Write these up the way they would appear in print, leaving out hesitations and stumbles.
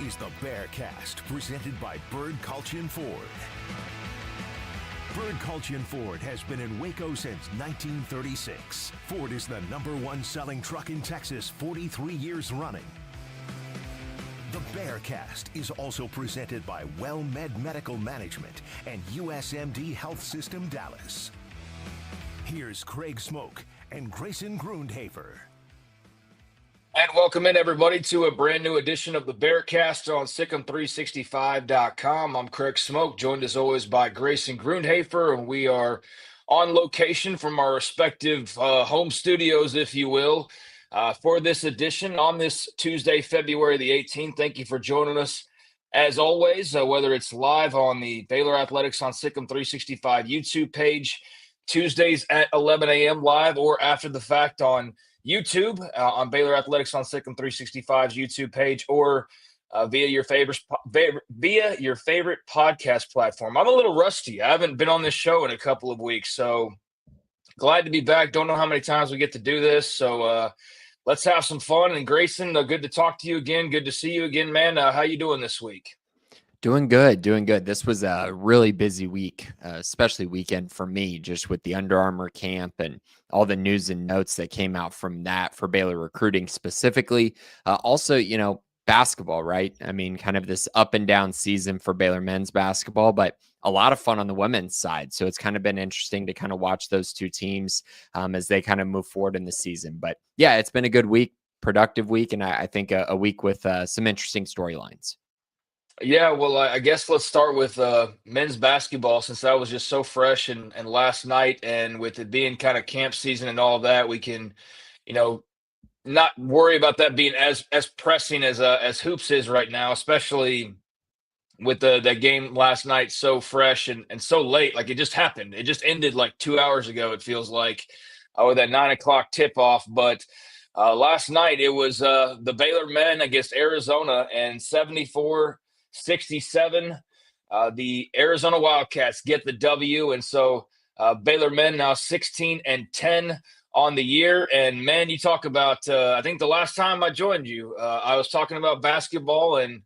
is the Bearcast, presented by Bird Culchin Ford. Bird Culchin Ford has been in Waco since 1936. Ford is the #1 selling truck in Texas 43 years running. The Bearcast is also presented by WellMed Medical Management and USMD Health System Dallas. Here's Craig Smoak and Grayson Grundhoefer. And welcome in, everybody, to a brand new edition of the Bearcast on SicEm365.com. I'm Craig Smoak, joined as always by Grayson Grundhoefer, and we are on location from our respective home studios, if you will, for this edition on this Tuesday, February the 18th. Thank you for joining us, as always, whether it's live on the Baylor Athletics on SicEm365 YouTube page, Tuesdays at 11 a.m. live, or after the fact on YouTube, on Baylor Athletics on SicEm365's YouTube page, or via your favorite podcast platform. I'm a little rusty. I haven't been on this show in a couple of weeks, so glad to be back. Don't know how many times we get to do this, so let's have some fun. And Grayson, good to talk to you again. Good to see you again, man. How you doing this week? Doing good. This was a really busy week, especially weekend for me, just with the Under Armour camp and all the news and notes that came out from that for Baylor recruiting specifically. Also, basketball, right? I mean, kind of this up and down season for Baylor men's basketball, but a lot of fun on the women's side. So it's kind of been interesting to kind of watch those two teams as they kind of move forward in the season. But yeah, it's been a good week, productive week, and I think a week with some interesting storylines. Yeah, well, I guess let's start with men's basketball, since that was just so fresh and last night, and with it being kind of camp season and all that, we can, not worry about that being as pressing as hoops is right now, especially with that game last night, so fresh and so late. Like, it just happened. It just ended like 2 hours ago, it feels like, with that 9 o'clock tip off. But last night it was the Baylor men against Arizona, and 74-67. The Arizona Wildcats get the W, and so Baylor men now 16-10 on the year. And man, you talk about I think the last time I joined you, I was talking about basketball, and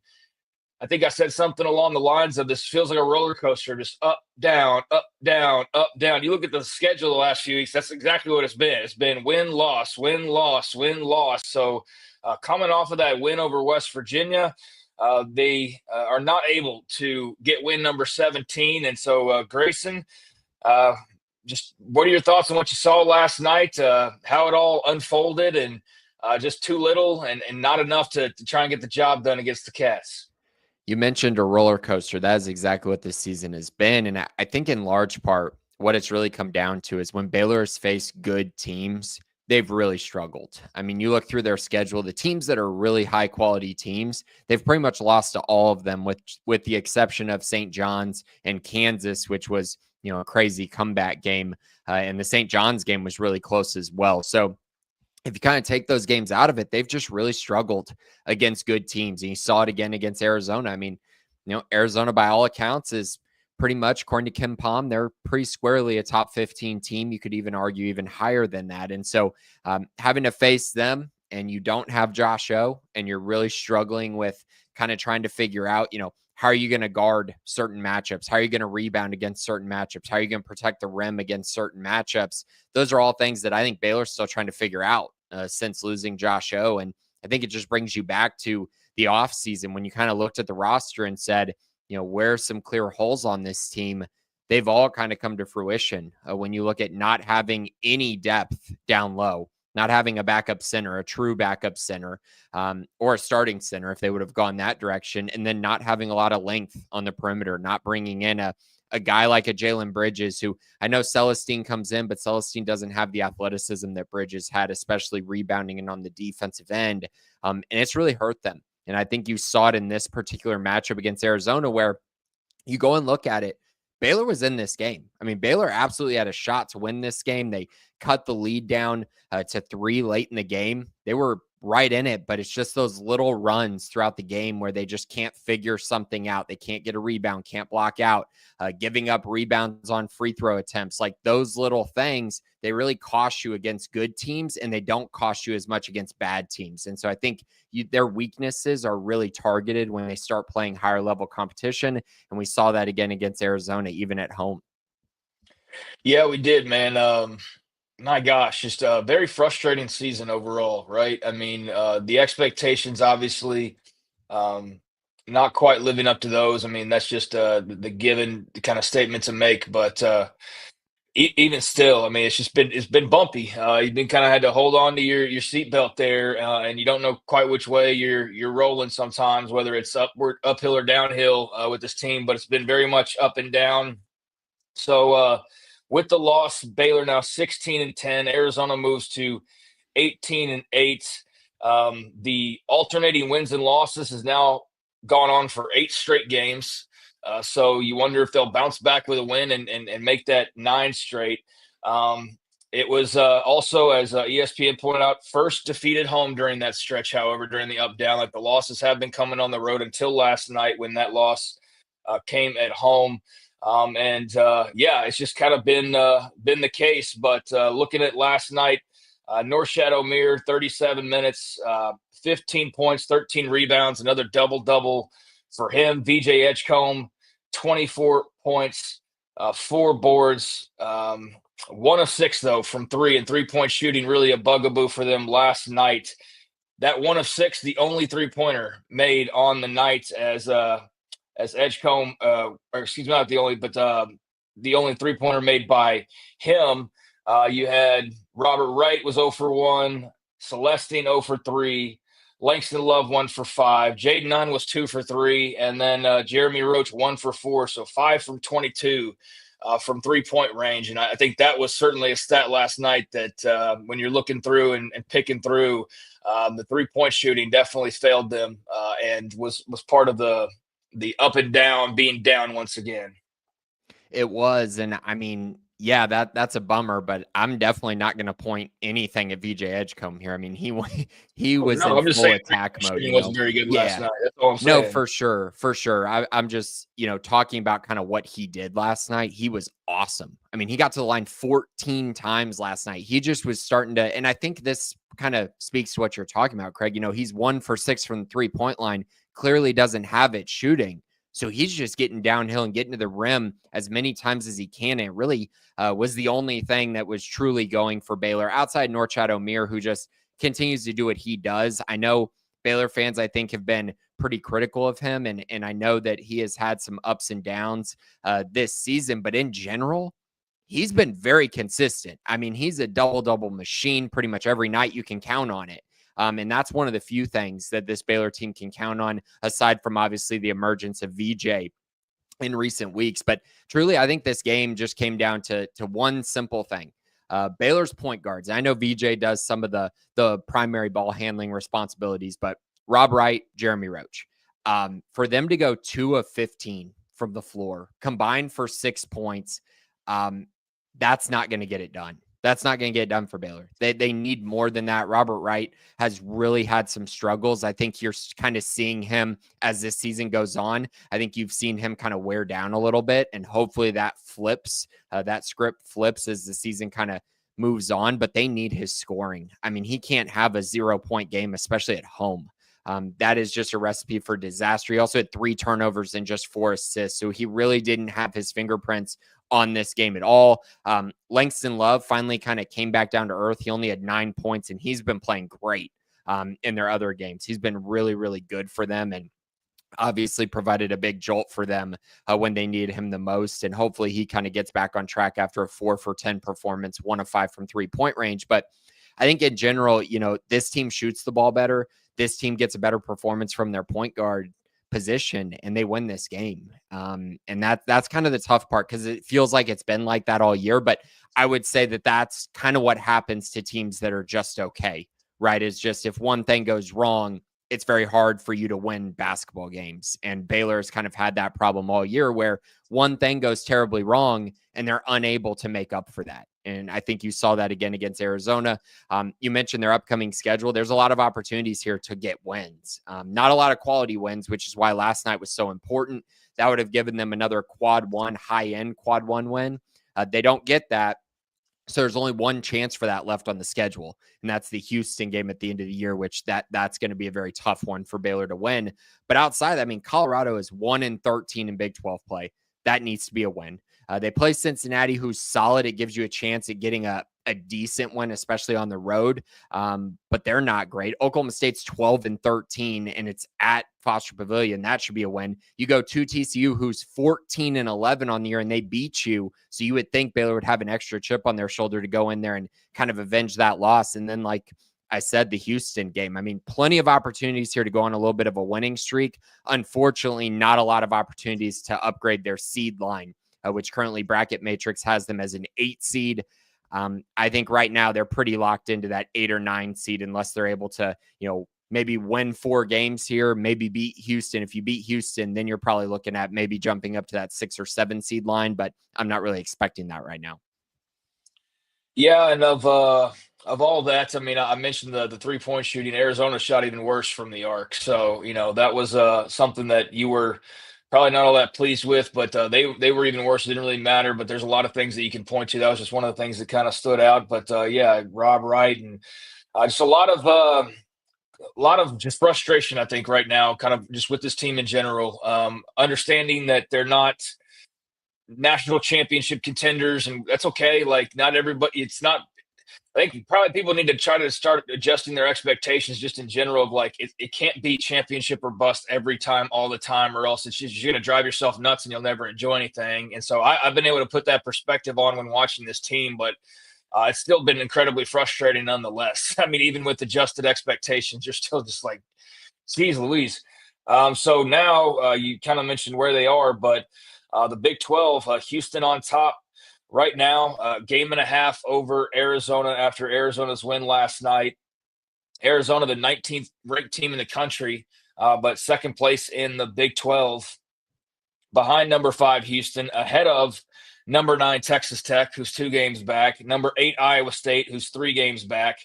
I think I said something along the lines of, this feels like a roller coaster, just up, down, up, down, up, down. You look at the schedule the last few weeks, that's exactly what it's been. It's been win, loss, win, loss, win, loss. So coming off of that win over West Virginia, they are not able to get win number 17. And so, Grayson, just what are your thoughts on what you saw last night, how it all unfolded, and just too little and not enough to try and get the job done against the Cats? You mentioned a roller coaster. That is exactly what this season has been. And I think in large part, what it's really come down to is when Baylor has faced good teams, they've really struggled. I mean, you look through their schedule, the teams that are really high quality teams, they've pretty much lost to all of them, with the exception of St. John's and Kansas, which was, a crazy comeback game. And the St. John's game was really close as well. So if you kind of take those games out of it, they've just really struggled against good teams. And you saw it again against Arizona. I mean, Arizona, by all accounts, is pretty much, according to Ken Pom, they're pretty squarely a top 15 team. You could even argue even higher than that. And so having to face them, and you don't have Josh O, and you're really struggling with kind of trying to figure out, how are you going to guard certain matchups? How are you going to rebound against certain matchups? How are you going to protect the rim against certain matchups? Those are all things that I think Baylor's still trying to figure out since losing Josh O. And I think it just brings you back to the offseason when you kind of looked at the roster and said, where's some clear holes on this team? They've all kind of come to fruition. When you look at not having any depth down low, not having a backup center, a true backup center, or a starting center if they would have gone that direction, and then not having a lot of length on the perimeter, not bringing in a guy like a Jalen Bridges, who I know Celestine comes in, but Celestine doesn't have the athleticism that Bridges had, especially rebounding and on the defensive end. And it's really hurt them. And I think you saw it in this particular matchup against Arizona, where you go and look at it, Baylor was in this game. I mean, Baylor absolutely had a shot to win this game. They cut the lead down to 3 late in the game. They were right in it, but it's just those little runs throughout the game where they just can't figure something out. They can't get a rebound, can't block out, giving up rebounds on free throw attempts. Like those little things, they really cost you against good teams, and they don't cost you as much against bad teams. And so I think their weaknesses are really targeted when they start playing higher level competition. And we saw that again against Arizona, even at home. Yeah, we did, man. My gosh, just a very frustrating season overall, right? I mean, the expectations obviously not quite living up to those. I mean, that's just the given kind of statement to make. But even still, I mean, it's been bumpy. You've been kind of had to hold on to your seatbelt there, and you don't know quite which way you're rolling sometimes, whether it's uphill or downhill with this team. But it's been very much up and down. So with the loss, Baylor now 16-10. Arizona moves to 18-8. The alternating wins and losses has now gone on for 8 straight games. So you wonder if they'll bounce back with a win and make that 9 straight. It was also, as ESPN pointed out, first defeated home during that stretch, however, during the up-down. Like the losses have been coming on the road until last night when that loss came at home. Yeah, it's just kind of been the case. But looking at last night, North Shadow Mirror, 37 minutes, 15 points, 13 rebounds, another double-double for him. VJ Edgecombe, 24 points, 4 boards, 1 of 6, though, from 3, and 3-point shooting really a bugaboo for them last night. That 1 of 6, the only 3-pointer made on the night as Edgecombe, or excuse me, not the only, but the only 3-pointer made by him. You had Robert Wright was 0 for 1, Celestine 0 for 3, Langston Love 1 for 5, Jaden Nunn was 2 for 3, and then Jeremy Roach 1 for 4, so 5 from 22 from 3-point range. And I think that was certainly a stat last night that when you're looking through and picking through, the 3-point shooting definitely failed them and was part of the up and down, being down once again. It was. And I mean, yeah, that's a bummer, but I'm definitely not going to point anything at VJ Edgecombe here. I mean, he was I'm in just full saying, attack mode. Shooting wasn't very good last night. That's all I'm saying. No, for sure. I'm just, talking about kind of what he did last night. He was awesome. I mean, he got to the line 14 times last night. He just was starting to, and I think this kind of speaks to what you're talking about, Craig. He's 1 for 6 from the 3-point line, clearly doesn't have it shooting. So he's just getting downhill and getting to the rim as many times as he can. And it really was the only thing that was truly going for Baylor outside North Shadow Mirror, who just continues to do what he does. I know Baylor fans, I think, have been pretty critical of him. And I know that he has had some ups and downs this season. But in general, he's been very consistent. I mean, he's a double-double machine pretty much every night. You can count on it. And that's one of the few things that this Baylor team can count on, aside from obviously the emergence of VJ in recent weeks. But truly, I think this game just came down to one simple thing. Baylor's point guards. I know VJ does some of the primary ball handling responsibilities, but Rob Wright, Jeremy Roach, for them to go 2 of 15 from the floor, combined for 6 points, that's not going to get it done. That's not going to get it done for Baylor. They need more than that. Robert Wright has really had some struggles. I think you're kind of seeing him as this season goes on. I think you've seen him kind of wear down a little bit, and hopefully that flips. That script flips as the season kind of moves on, but they need his scoring. I mean, he can't have a 0-point game, especially at home. That is just a recipe for disaster. He also had 3 turnovers and just 4 assists. So he really didn't have his fingerprints on this game at all. Langston Love finally kind of came back down to earth. He only had 9 points, and he's been playing great in their other games. He's been really, really good for them, and obviously provided a big jolt for them when they needed him the most. And hopefully he kind of gets back on track after a 4 for 10 performance, 1 of 5 from 3-point range. But I think in general, this team shoots the ball better. This team gets a better performance from their point guard position, and they win this game. And that's kind of the tough part, because it feels like it's been like that all year. But I would say that that's kind of what happens to teams that are just okay, right? It's just if one thing goes wrong, it's very hard for you to win basketball games. And Baylor's kind of had that problem all year, where one thing goes terribly wrong and they're unable to make up for that. And I think you saw that again against Arizona. You mentioned their upcoming schedule. There's a lot of opportunities here to get wins. Not a lot of quality wins, which is why last night was so important. That would have given them another quad one, high-end quad one win. They don't get that. So there's only one chance for that left on the schedule, and that's the Houston game at the end of the year, which that's going to be a very tough one for Baylor to win. But outside of that, I mean, Colorado is 1-13 in Big 12 play. That needs to be a win. They play Cincinnati, who's solid. It gives you a chance at getting a decent one, especially on the road. But they're not great. Oklahoma State's 12-13, and it's at Foster Pavilion. That should be a win. You go to TCU, who's 14-11 on the year, and they beat you. So you would think Baylor would have an extra chip on their shoulder to go in there and kind of avenge that loss. And then, like I said, the Houston game. I mean, plenty of opportunities here to go on a little bit of a winning streak. Unfortunately, not a lot of opportunities to upgrade their seed line, which currently Bracket Matrix has them as an 8 seed. I think right now they're pretty locked into that 8 or 9 seed unless they're able to, maybe win 4 games here, maybe beat Houston. If you beat Houston, then you're probably looking at maybe jumping up to that 6 or 7 seed line, but I'm not really expecting that right now. Yeah, and of all that, I mean, I mentioned the 3-point shooting. Arizona shot even worse from the arc, so that was something that you were probably not all that pleased with, but they were even worse. It didn't really matter, but there's a lot of things that you can point to. That was just one of the things that kind of stood out. But yeah, Rob Wright and just a lot of just frustration, I think, right now, kind of just with this team in general. Understanding that they're not national championship contenders, and that's okay. Like, not everybody, it's not. I think probably people need to try to start adjusting their expectations just in general of like, it can't be championship or bust every time, all the time, or else you're going to drive yourself nuts and you'll never enjoy anything. And so I've been able to put that perspective on when watching this team, but it's still been incredibly frustrating nonetheless. I mean, even with adjusted expectations, you're still just like, geez Louise. So now you kind of mentioned where they are, but the Big 12, Houston on top right now, game and a half over Arizona after Arizona's win last night. Arizona, the 19th ranked team in the country, but second place in the Big 12, behind number 5 Houston, ahead of number 9 Texas Tech, who's 2 games back, number 8 Iowa State, who's 3 games back.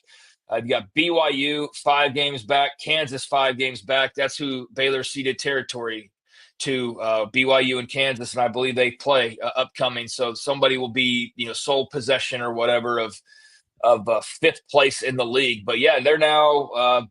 You got BYU 5 games back, Kansas 5 games back. That's who Baylor ceded territory to, BYU and Kansas, and I believe they play upcoming. So somebody will be, sole possession or whatever of 5th place in the league. But yeah, they're now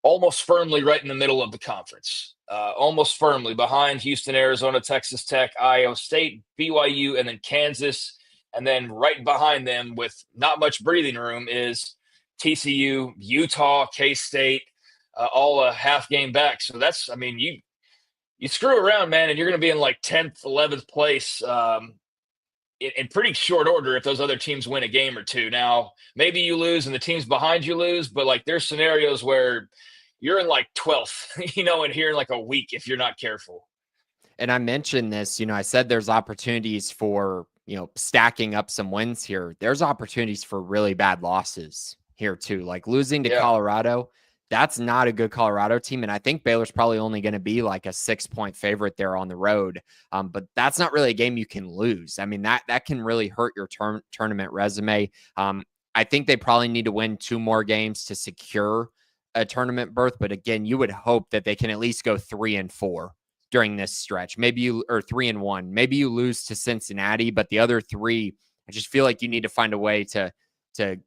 almost firmly right in the middle of the conference, almost firmly behind Houston, Arizona, Texas Tech, Iowa State, BYU, and then Kansas. And then right behind them with not much breathing room is TCU, Utah, K-State, all a half game back. So that's, I mean, you screw around, man, and you're going to be in like 10th, 11th place in pretty short order if those other teams win a game or two. Now, maybe you lose and the teams behind you lose, but like there's scenarios where you're in like 12th, and here in like a week if you're not careful. And I mentioned this, I said there's opportunities for, stacking up some wins here. There's opportunities for really bad losses here too, like losing to Colorado. That's not a good Colorado team. And I think Baylor's probably only going to be like a 6-point favorite there on the road. But that's not really a game you can lose. I mean, that can really hurt your tournament resume. I think they probably need to win 2 more games to secure a tournament berth. But again, you would hope that they can at least go 3-4 during this stretch. Or 3-1. Maybe you lose to Cincinnati, but the other 3, I just feel like you need to find a way to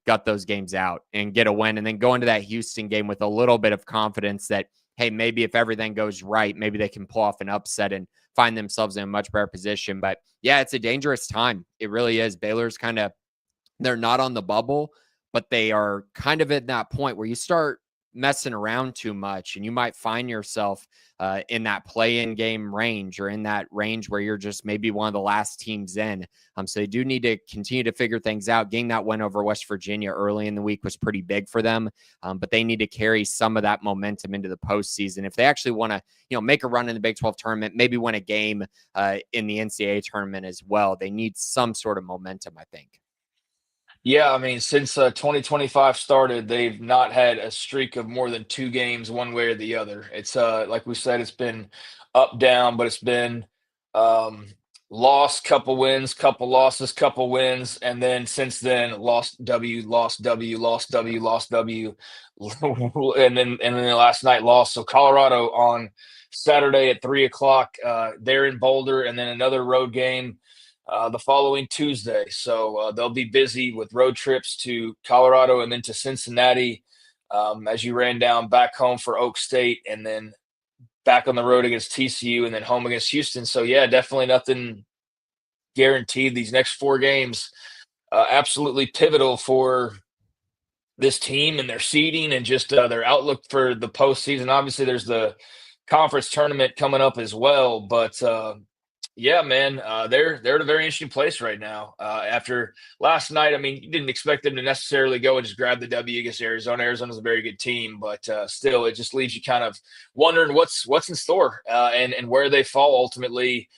gut those games out and get a win, and then go into that Houston game with a little bit of confidence that, hey, maybe if everything goes right, maybe they can pull off an upset and find themselves in a much better position. But yeah, it's a dangerous time. It really is. Baylor's they're not on the bubble, but they are kind of at that point where you start messing around too much and you might find yourself in that play-in game range, or in that range where you're just maybe one of the last teams in. So they do need to continue to figure things out. Getting that win over West Virginia early in the week was pretty big for them, but they need to carry some of that momentum into the postseason. If they actually want to, make a run in the Big 12 tournament, maybe win a game in the NCAA tournament as well, they need some sort of momentum, I think. Yeah, I mean, since 2025 started, they've not had a streak of more than 2 games one way or the other. It's like we said, it's been up, down, but it's been loss, couple wins, couple losses, couple wins, and then since then lost W, lost W, lost W, lost W, and then last night lost. So Colorado on Saturday at 3:00, they're in Boulder, and then another road game the following Tuesday. So they'll be busy with road trips to Colorado and then to Cincinnati as you ran down back home for Oak State, and then back on the road against TCU, and then home against Houston. So yeah, definitely nothing guaranteed. These next 4 games, absolutely pivotal for this team and their seeding and just their outlook for the postseason. Obviously, there's the conference tournament coming up as well, but yeah, man, they're in a very interesting place right now. After last night, I mean, you didn't expect them to necessarily go and just grab the W against Arizona. Arizona's a very good team, but still, it just leaves you kind of wondering what's in store and where they fall ultimately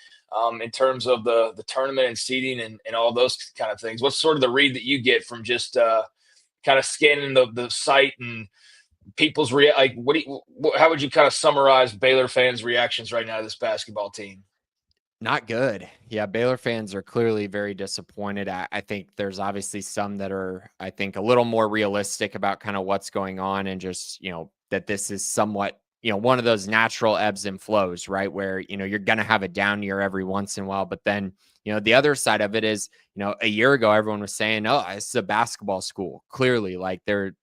in terms of the tournament and seeding and all those kind of things. What's sort of the read that you get from just kind of scanning the site and people's like? How would you kind of summarize Baylor fans' reactions right now to this basketball team? Not good. Yeah, Baylor fans are clearly very disappointed. I think there's obviously some that are, I think, a little more realistic about kind of what's going on and just, that this is somewhat, one of those natural ebbs and flows, right? Where, you're going to have a down year every once in a while. But then, the other side of it is, a year ago, everyone was saying, oh, this is a basketball school. Clearly, like the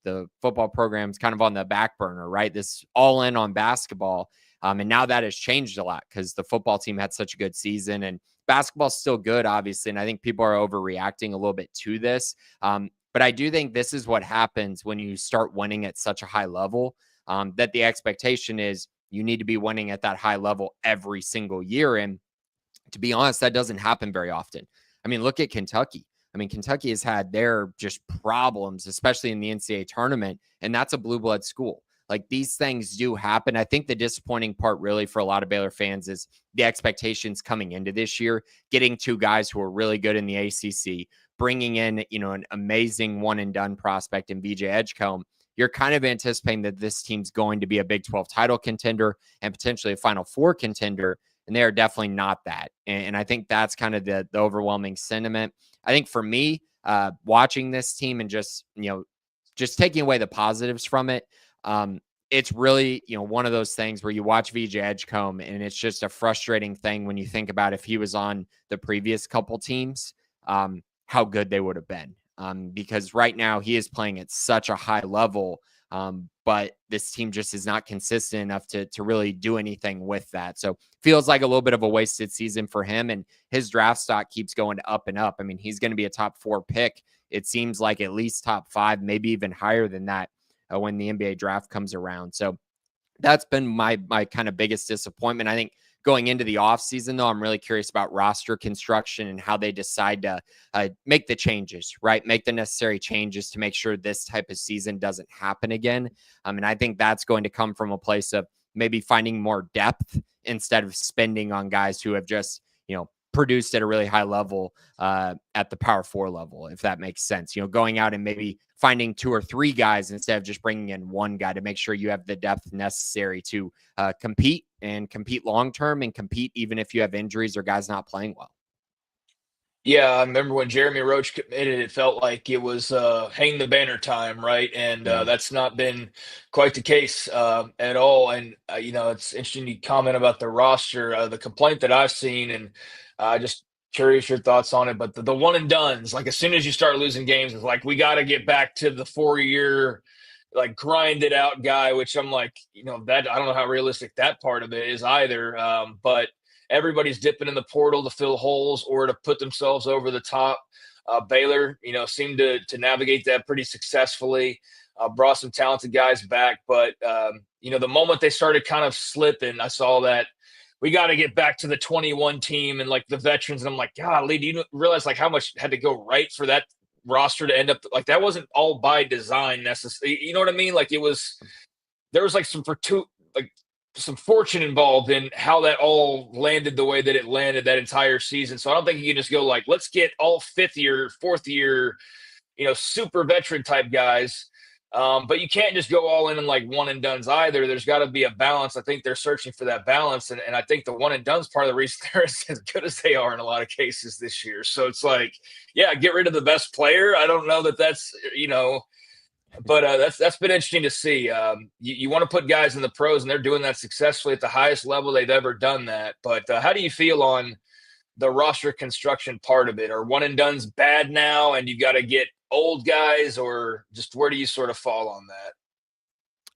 football program's kind of on the back burner, right? This all in on basketball. And now that has changed a lot because the football team had such a good season and basketball's still good, obviously. And I think people are overreacting a little bit to this. But I do think this is what happens when you start winning at such a high level, that the expectation is you need to be winning at that high level every single year. And to be honest, that doesn't happen very often. I mean, look at Kentucky. I mean, Kentucky has had their just problems, especially in the NCAA tournament, and that's a blue blood school. Like these things do happen. I think the disappointing part really for a lot of Baylor fans is the expectations coming into this year, getting 2 guys who are really good in the ACC, bringing in, an amazing one and done prospect in BJ Edgecombe. You're kind of anticipating that this team's going to be a Big 12 title contender and potentially a Final Four contender. And they are definitely not that. And I think that's kind of the overwhelming sentiment. I think for me, watching this team and just taking away the positives from it, it's really, one of those things where you watch VJ Edgecombe and it's just a frustrating thing when you think about if he was on the previous couple teams, how good they would have been. Because right now he is playing at such a high level, but this team just is not consistent enough to really do anything with that. So feels like a little bit of a wasted season for him, and his draft stock keeps going up and up. I mean, he's going to be a top 4 pick. It seems like at least top 5, maybe even higher than that when the NBA draft comes around. So that's been my kind of biggest disappointment. I think going into the offseason, though, I'm really curious about roster construction and how they decide to make the changes, right? Make the necessary changes to make sure this type of season doesn't happen again. And I think that's going to come from a place of maybe finding more depth instead of spending on guys who have just, produced at a really high level at the Power 4 level, if that makes sense. Going out and maybe finding 2 or 3 guys instead of just bringing in 1 guy to make sure you have the depth necessary to compete long-term and compete even if you have injuries or guys not playing well. Yeah, I remember when Jeremy Roach committed, it felt like it was hang the banner time, right? And that's not been quite the case at all. And, it's interesting you comment about the roster. The complaint that I've seen, and just curious your thoughts on it, but the one and dones, like as soon as you start losing games, it's like we got to get back to the 4-year, like grind it out guy, which I'm like, that I don't know how realistic that part of it is either. But everybody's dipping in the portal to fill holes or to put themselves over the top. Baylor, seemed to navigate that pretty successfully, brought some talented guys back. But, the moment they started kind of slipping, I saw that we got to get back to the 21 team and like the veterans. And I'm like, golly, do you realize like how much had to go right for that roster to end up like that? Wasn't all by design necessarily. You know what I mean? Like there was like some fortune involved in how that all landed the way that it landed that entire season. So I don't think you can just go like, let's get all 5th year, 4th year, super veteran type guys But you can't just go all in like one and dones either. There's got to be a balance. I think they're searching for that balance. And I think the one and done's part of the reason they're as good as they are in a lot of cases this year. So it's like, yeah, get rid of the best player. I don't know that that's, but that's been interesting to see. You want to put guys in the pros, and they're doing that successfully at the highest level they've ever done that. But how do you feel on the roster construction part of it? Are one and done's bad now, and you've got to get old guys, or just where do you sort of fall on that?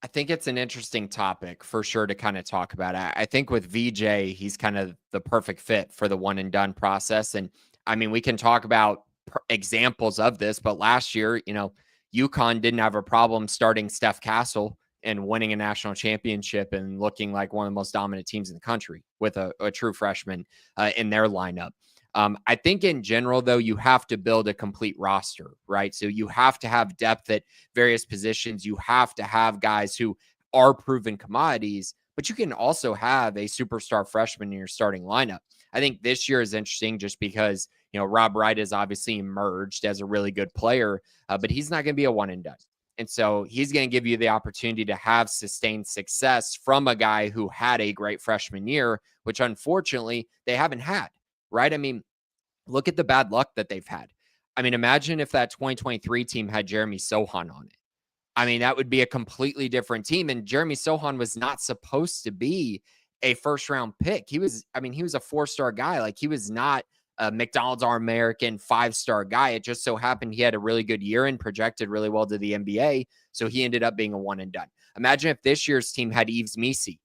I think it's an interesting topic for sure to kind of talk about. I think with VJ, he's kind of the perfect fit for the one and done process. And I mean, we can talk about examples of this, but last year, UConn didn't have a problem starting Steph Castle and winning a national championship and looking like one of the most dominant teams in the country with a true freshman in their lineup. I think in general, though, you have to build a complete roster, right? So you have to have depth at various positions. You have to have guys who are proven commodities, but you can also have a superstar freshman in your starting lineup. I think this year is interesting just because, Rob Wright has obviously emerged as a really good player, but he's not going to be a one and done. And so he's going to give you the opportunity to have sustained success from a guy who had a great freshman year, which unfortunately they haven't had, right? I mean, look at the bad luck that they've had. I mean, imagine if that 2023 team had Jeremy Sohan on it. I mean, that would be a completely different team. And Jeremy Sohan was not supposed to be a first round pick. He was a 4-star guy. Like, he was not a McDonald's All-American 5-star guy. It just so happened he had a really good year and projected really well to the NBA. So he ended up being a one and done. Imagine if this year's team had Yves Missi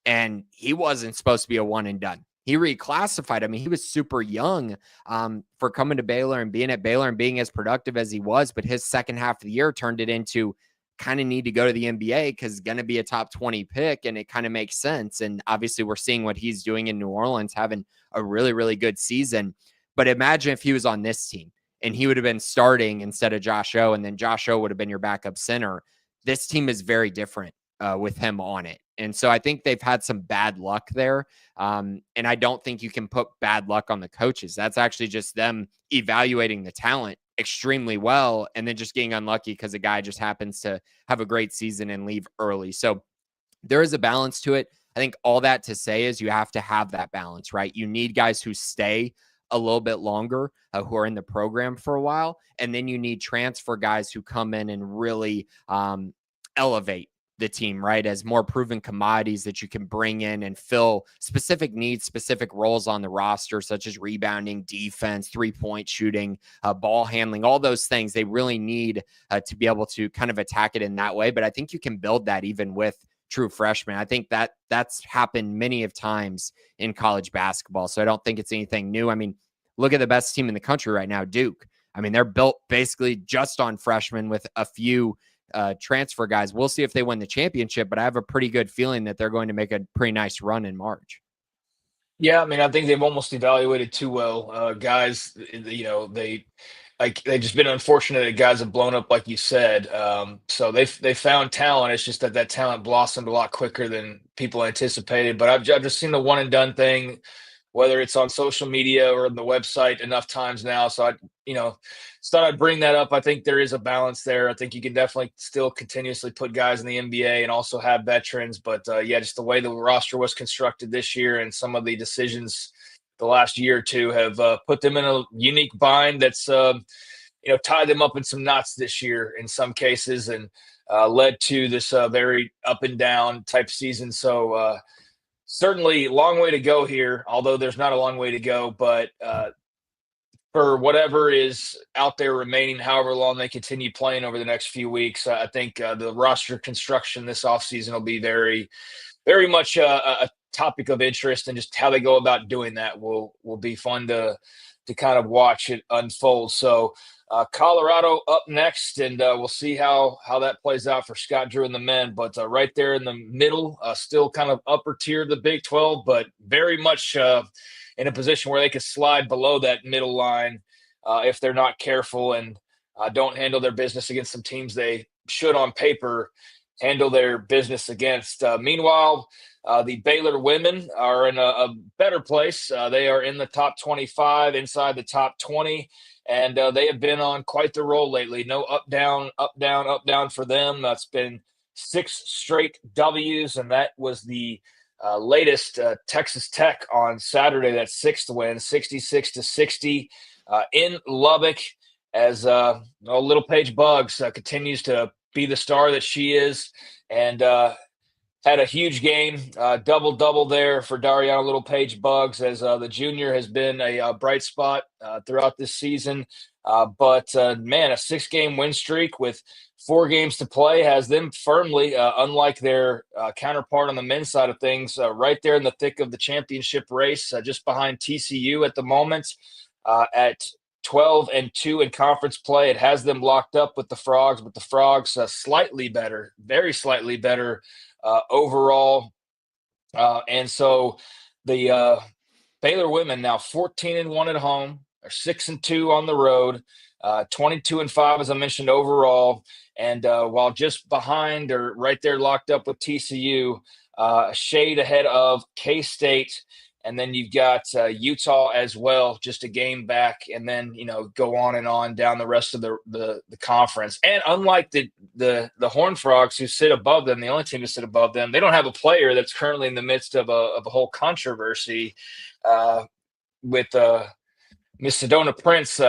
and he wasn't supposed to be a one and done. He reclassified. I mean, he was super young for coming to Baylor and being at Baylor and being as productive as he was. But his second half of the year turned it into kind of need to go to the NBA because it's going to be a top 20 pick. And it kind of makes sense. And obviously we're seeing what he's doing in New Orleans, having a really, really good season. But imagine if he was on this team and he would have been starting instead of Josh O, and then Josh O would have been your backup center. This team is very different with him on it. And so I think they've had some bad luck there. And I don't think you can put bad luck on the coaches. That's actually just them evaluating the talent extremely well and then just getting unlucky because a guy just happens to have a great season and leave early. So there is a balance to it. I think all that to say is you have to have that balance, right? You need guys who stay a little bit longer, who are in the program for a while. And then you need transfer guys who come in and really elevate the team, right? As more proven commodities that you can bring in and fill specific needs, specific roles on the roster, such as rebounding, defense, 3-point shooting, ball handling, all those things. They really need to be able to kind of attack it in that way. But I think you can build that even with true freshmen. I think that's happened many of times in college basketball. So I don't think it's anything new. I mean, look at the best team in the country right now, Duke. I mean, they're built basically just on freshmen with a few transfer guys. We'll see if they win the championship, but I have a pretty good feeling that they're going to make a pretty nice run in March. Yeah, I mean, I think they've almost evaluated too well. Guys, they just been unfortunate that guys have blown up, like you said. So they found talent. It's just that talent blossomed a lot quicker than people anticipated. But I've just seen the one and done thing, whether it's on social media or on the website, enough times now. So I thought I'd bring that up. I think there is a balance there. I think you can definitely still continuously put guys in the NBA and also have veterans. But just the way the roster was constructed this year and some of the decisions the last year or two have put them in a unique bind that's tied them up in some knots this year in some cases and led to this very up and down type season. So certainly long way to go here, although there's not a long way to go. But for whatever is out there remaining, however long they continue playing over the next few weeks, I think the roster construction this offseason will be very, very much a topic of interest, and just how they go about doing that will be fun to kind of watch it unfold. So Colorado up next, and we'll see how that plays out for Scott Drew and the men. But right there in the middle, still kind of upper tier of the Big 12, but very much in a position where they could slide below that middle line if they're not careful and don't handle their business against some teams they should on paper. handle their business against. Meanwhile, the Baylor women are in a better place. They are in the top 25, inside the top 20, and they have been on quite the roll lately. No up, down, up, down, up, down for them. That's been 6 straight W's, and that was the latest Texas Tech on Saturday. That 6th win, 66-60 in Lubbock, as little Paige Buggs continues to be the star that she is, and had a huge game, double there for Dariana Little Paige Buggs, as the junior has been a bright spot throughout this season. But man, a 6-game win streak with 4 games to play has them firmly, unlike their counterpart on the men's side of things, right there in the thick of the championship race, just behind TCU at the moment, at 12-2 in conference play. It has them locked up with the Frogs, but the Frogs slightly better, very slightly better overall. And so the Baylor women now 14-1 at home, are 6-2 on the road, 22-5, as I mentioned, overall. And while just behind or right there locked up with TCU, a shade ahead of K-State. And then you've got Utah as well, just a game back, and then go on and on down the rest of the conference. And unlike the Horned Frogs, who sit above them, the only team to sit above them, they don't have a player that's currently in the midst of a whole controversy with Miss Sedona Prince.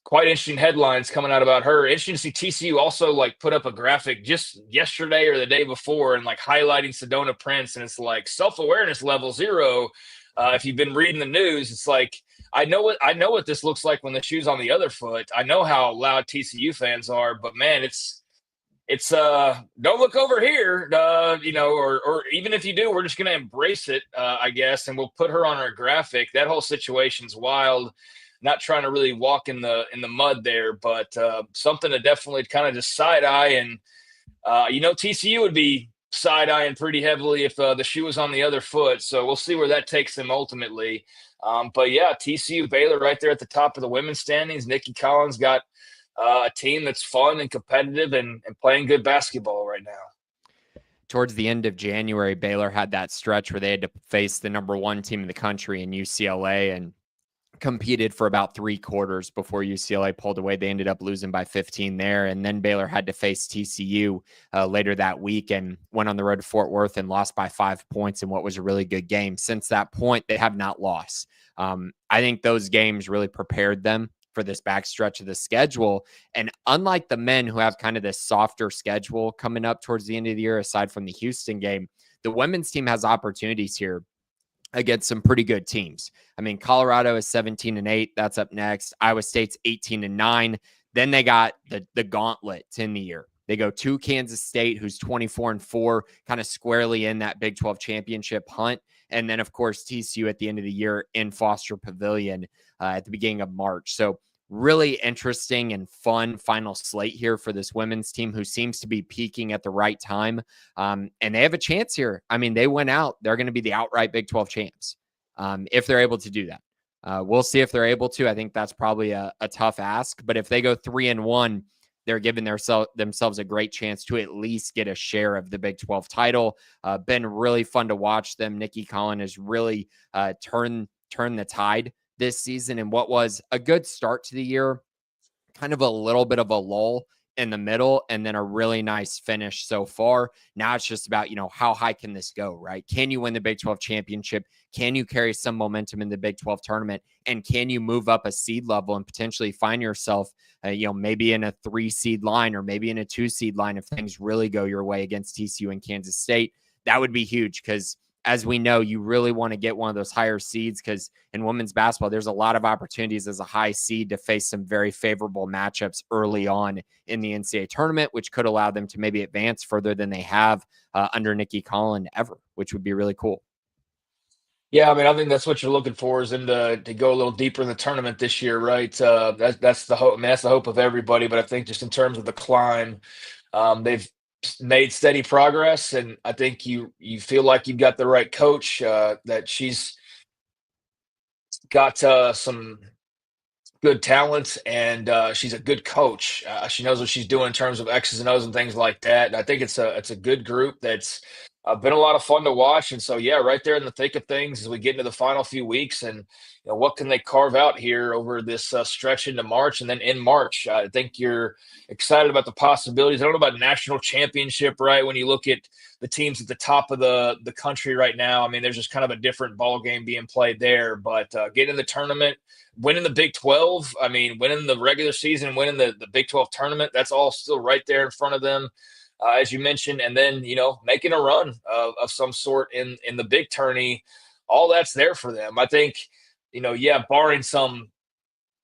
Quite interesting headlines coming out about her. Interesting to see TCU also put up a graphic just yesterday or the day before and highlighting Sedona Prince, and it's self-awareness level 0. If you've been reading the news, it's I know what this looks like when the shoe's on the other foot. I know how loud TCU fans are, but man, it's don't look over here, or even if you do, we're just gonna embrace it, I guess, and we'll put her on our graphic. That whole situation's wild. Not trying to really walk in the mud there, but something to definitely kind of just side eye. And TCU would be side eyeing pretty heavily if the shoe was on the other foot. So we'll see where that takes them ultimately. But yeah, TCU, Baylor right there at the top of the women's standings. Nikki Collins got a team that's fun and competitive and playing good basketball right now. Towards the end of January, Baylor had that stretch where they had to face the number 1 team in the country in UCLA, and competed for about 3 quarters before UCLA pulled away. They ended up losing by 15 there. And then Baylor had to face TCU later that week and went on the road to Fort Worth and lost by 5 points in what was a really good game. Since that point, they have not lost. I think those games really prepared them for this backstretch of the schedule. And unlike the men, who have kind of this softer schedule coming up towards the end of the year, aside from the Houston game, the women's team has opportunities here against some pretty good teams. I mean, Colorado is 17-8. That's up next. Iowa State's 18-9. Then they got the gauntlet to end the year. They go to Kansas State, who's 24-4, kind of squarely in that Big 12 championship hunt. And then, of course, TCU at the end of the year in Foster Pavilion at the beginning of March. So really interesting and fun final slate here for this women's team, who seems to be peaking at the right time. And they have a chance here. I mean, they went out. They're going to be the outright Big 12 champs if they're able to do that. We'll see if they're able to. I think that's probably a tough ask. But if they go 3-1, they're giving themselves a great chance to at least get a share of the Big 12 title. Been really fun to watch them. Nikki Collins has really turned the tide this season, and what was a good start to the year, kind of a little bit of a lull in the middle, and then a really nice finish so far. Now it's just about, how high can this go, right? Can you win the Big 12 championship? Can you carry some momentum in the Big 12 tournament? And can you move up a seed level and potentially find yourself, maybe in a 3-seed line or maybe in a 2-seed line if things really go your way against TCU and Kansas State? That would be huge, because as we know, you really want to get one of those higher seeds, because in women's basketball, there's a lot of opportunities as a high seed to face some very favorable matchups early on in the NCAA tournament, which could allow them to maybe advance further than they have under Nikki Collins ever, which would be really cool. Yeah, I mean, I think that's what you're looking for, is them to go a little deeper in the tournament this year, right? That's the hope. I mean, that's the hope of everybody. But I think just in terms of the climb, they've made steady progress, and I think you feel like you've got the right coach, that she's got some good talent, and she's a good coach. She knows what she's doing in terms of X's and O's and things like that. And I think it's a good group that's been a lot of fun to watch. And so, yeah, right there in the thick of things as we get into the final few weeks, and what can they carve out here over this stretch into March, and then in March, I think you're excited about the possibilities. I don't know about national championship, right? When you look at the teams at the top of the country right now, I mean, there's just kind of a different ball game being played there. But getting in the tournament, winning the Big 12, I mean, winning the regular season, winning the Big 12 tournament, that's all still right there in front of them, as you mentioned. And then, making a run of some sort in the big tourney, all that's there for them. I think, barring some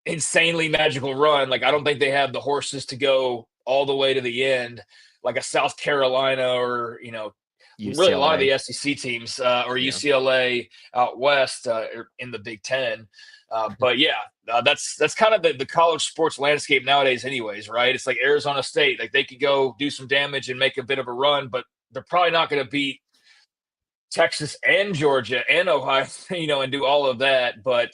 insanely magical run, like I don't think they have the horses to go all the way to the end, like a South Carolina or, really a lot of UCLA. the SEC teams or Yeah. UCLA out west in the Big Ten. But yeah, that's kind of the college sports landscape nowadays anyways, right? It's like Arizona State, like they could go do some damage and make a bit of a run, but they're probably not going to beat Texas and Georgia and Ohio, and do all of that. But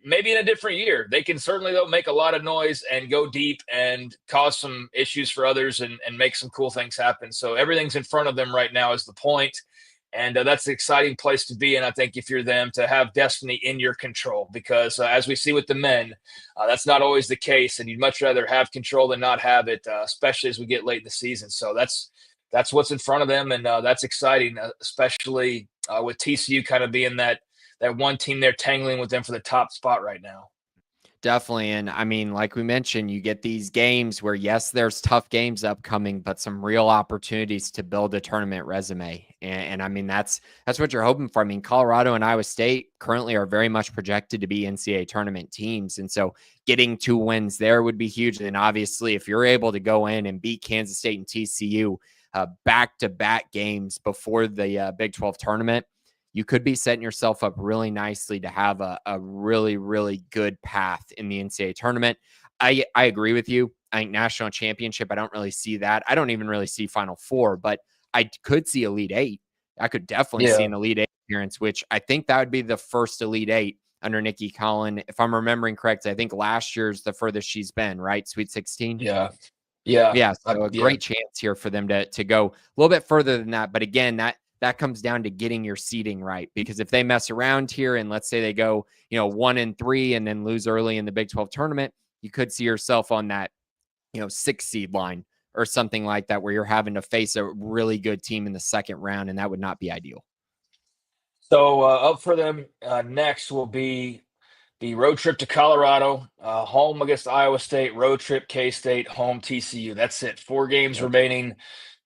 maybe in a different year, they can certainly though make a lot of noise and go deep and cause some issues for others and make some cool things happen. So everything's in front of them right now is the point. And that's an exciting place to be. And I think if you're them, to have destiny in your control, because as we see with the men, that's not always the case. And you'd much rather have control than not have it, especially as we get late in the season. So that's what's in front of them. And that's exciting, especially with TCU kind of being that one team they're tangling with them for the top spot right now. Definitely. And I mean, like we mentioned, you get these games where, yes, there's tough games upcoming, but some real opportunities to build a tournament resume. And I mean, that's what you're hoping for. I mean, Colorado and Iowa State currently are very much projected to be NCAA tournament teams. And so getting 2 wins there would be huge. And then obviously, if you're able to go in and beat Kansas State and TCU back-to-back games before the Big 12 tournament, you could be setting yourself up really nicely to have a really, really good path in the NCAA tournament. I agree with you. I think national championship, I don't really see that. I don't even really see Final Four, but I could see Elite Eight. I could definitely see an Elite Eight appearance, which I think that would be the first Elite Eight under Nikki Collin. If I'm remembering correctly, I think last year's the furthest she's been, right? Sweet 16? Yeah. So a great chance here for them to go a little bit further than that. But again, that comes down to getting your seeding right, because if they mess around here and let's say they go, 1-3 and then lose early in the Big 12 tournament, you could see yourself on that, 6 seed line or something like that, where you're having to face a really good team in the second round. And that would not be ideal. So up for them next will be the road trip to Colorado, home against Iowa State, road trip K-State, home TCU. That's it. 4 games remaining,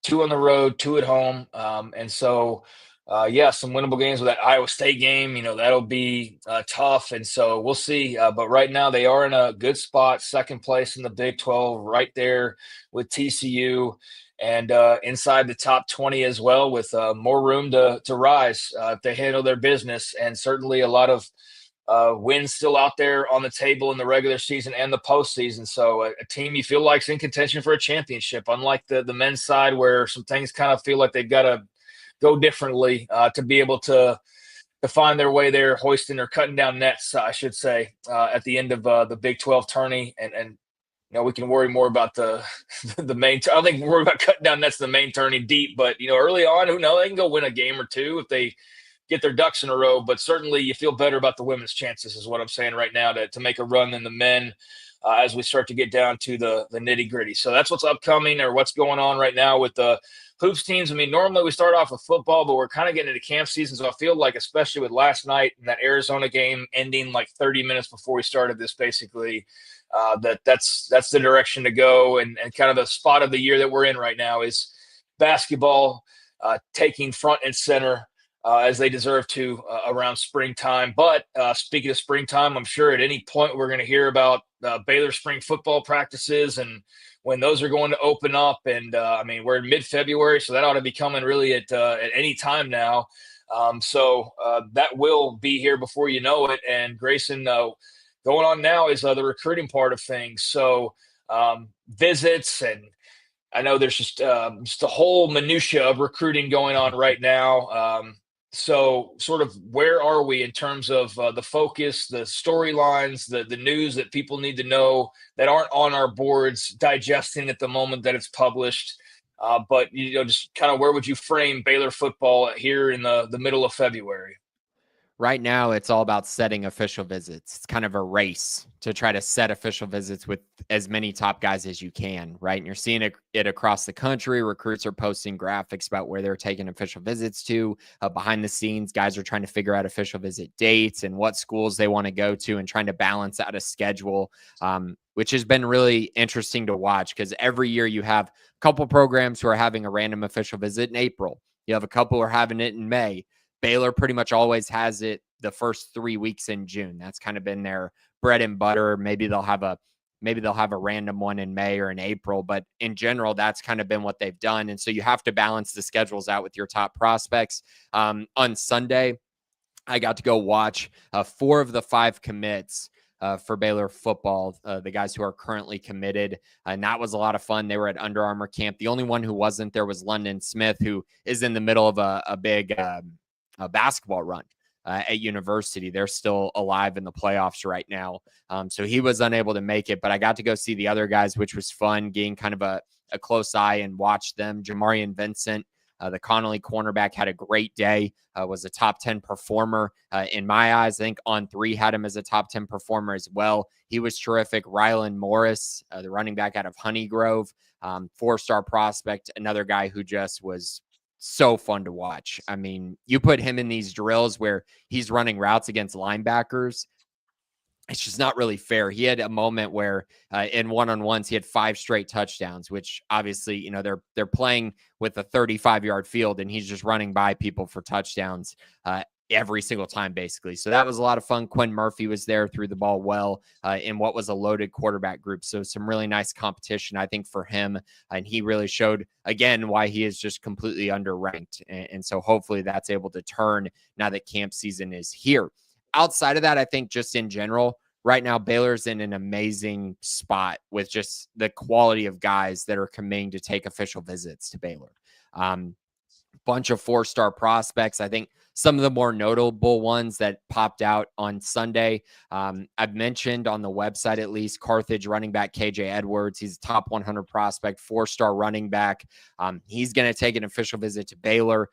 2 on the road, 2 at home. And so, some winnable games with that Iowa State game. That'll be tough. And so we'll see. But right now they are in a good spot, second place in the Big 12, right there with TCU. And inside the top 20 as well, with more room to rise if they handle their business. And certainly a lot of wins still out there on the table in the regular season and the postseason. So a team you feel like is in contention for a championship, unlike the men's side, where some things kind of feel like they've got to go differently to be able to find their way there, hoisting or cutting down nets, I should say, at the end of the Big 12 tourney. And we can worry more about the main. I don't think we're worried about cutting down nets in the main tourney deep, but early on, who knows? They can go win a game or two if they get their ducks in a row. But certainly, you feel better about the women's chances, is what I'm saying right now, to make a run than the men as we start to get down to the nitty gritty. So that's what's upcoming, or what's going on right now with the hoops teams. I mean, normally we start off with football, but we're kind of getting into camp season. So I feel like, especially with last night and that Arizona game ending like 30 minutes before we started this, basically, that's the direction to go. And kind of the spot of the year that we're in right now is basketball taking front and center as they deserve to around springtime. But speaking of springtime, I'm sure at any point we're going to hear about Baylor spring football practices and when those are going to open up. And I mean, we're in mid-February, so that ought to be coming really at any time now. So that will be here before you know it. And Grayson, going on now is the recruiting part of things. So visits, and I know there's just a whole minutia of recruiting going on right now. So sort of where are we in terms of the focus, the storylines, the news that people need to know that aren't on our boards digesting at the moment that it's published? But, just kind of where would you frame Baylor football here in the middle of February? Right now, it's all about setting official visits. It's kind of a race to try to set official visits with as many top guys as you can, right? And you're seeing it across the country. Recruits are posting graphics about where they're taking official visits to. Behind the scenes, guys are trying to figure out official visit dates and what schools they want to go to and trying to balance out a schedule, which has been really interesting to watch because every year you have a couple programs who are having a random official visit in April. You have a couple who are having it in May. Baylor pretty much always has it the first 3 weeks in June. That's kind of been their bread and butter. Maybe they'll have a random one in May or in April, but in general, that's kind of been what they've done. And so you have to balance the schedules out with your top prospects. On Sunday, I got to go watch 4 of the 5 commits for Baylor football, the guys who are currently committed. And that was a lot of fun. They were at Under Armour camp. The only one who wasn't there was London Smith, who is in the middle of a big basketball run at university. They're still alive in the playoffs right now. So he was unable to make it, but I got to go see the other guys, which was fun, getting kind of a close eye and watch them. Jamarian Vincent, the Connolly cornerback, had a great day, was a top 10 performer in my eyes. I think On3 had him as a top 10 performer as well. He was terrific. Rylan Morris, the running back out of Honey Grove, 4-star prospect, another guy who just was so fun to watch. I mean, you put him in these drills where he's running routes against linebackers. It's just not really fair. He had a moment where in one-on-ones, he had 5 straight touchdowns, which obviously, they're playing with a 35-yard field and he's just running by people for touchdowns every single time, basically. So that was a lot of fun. Quinn Murphy was there, threw the ball well in what was a loaded quarterback group. So some really nice competition, I think, for him. And he really showed, again, why he is just completely underranked. And so hopefully that's able to turn now that camp season is here. Outside of that, I think just in general, right now, Baylor's in an amazing spot with just the quality of guys that are committing to take official visits to Baylor. Bunch of 4-star prospects. I think some of the more notable ones that popped out on Sunday, I've mentioned on the website, at least, Carthage running back KJ Edwards. He's a top 100 prospect, 4-star running back. He's going to take an official visit to Baylor.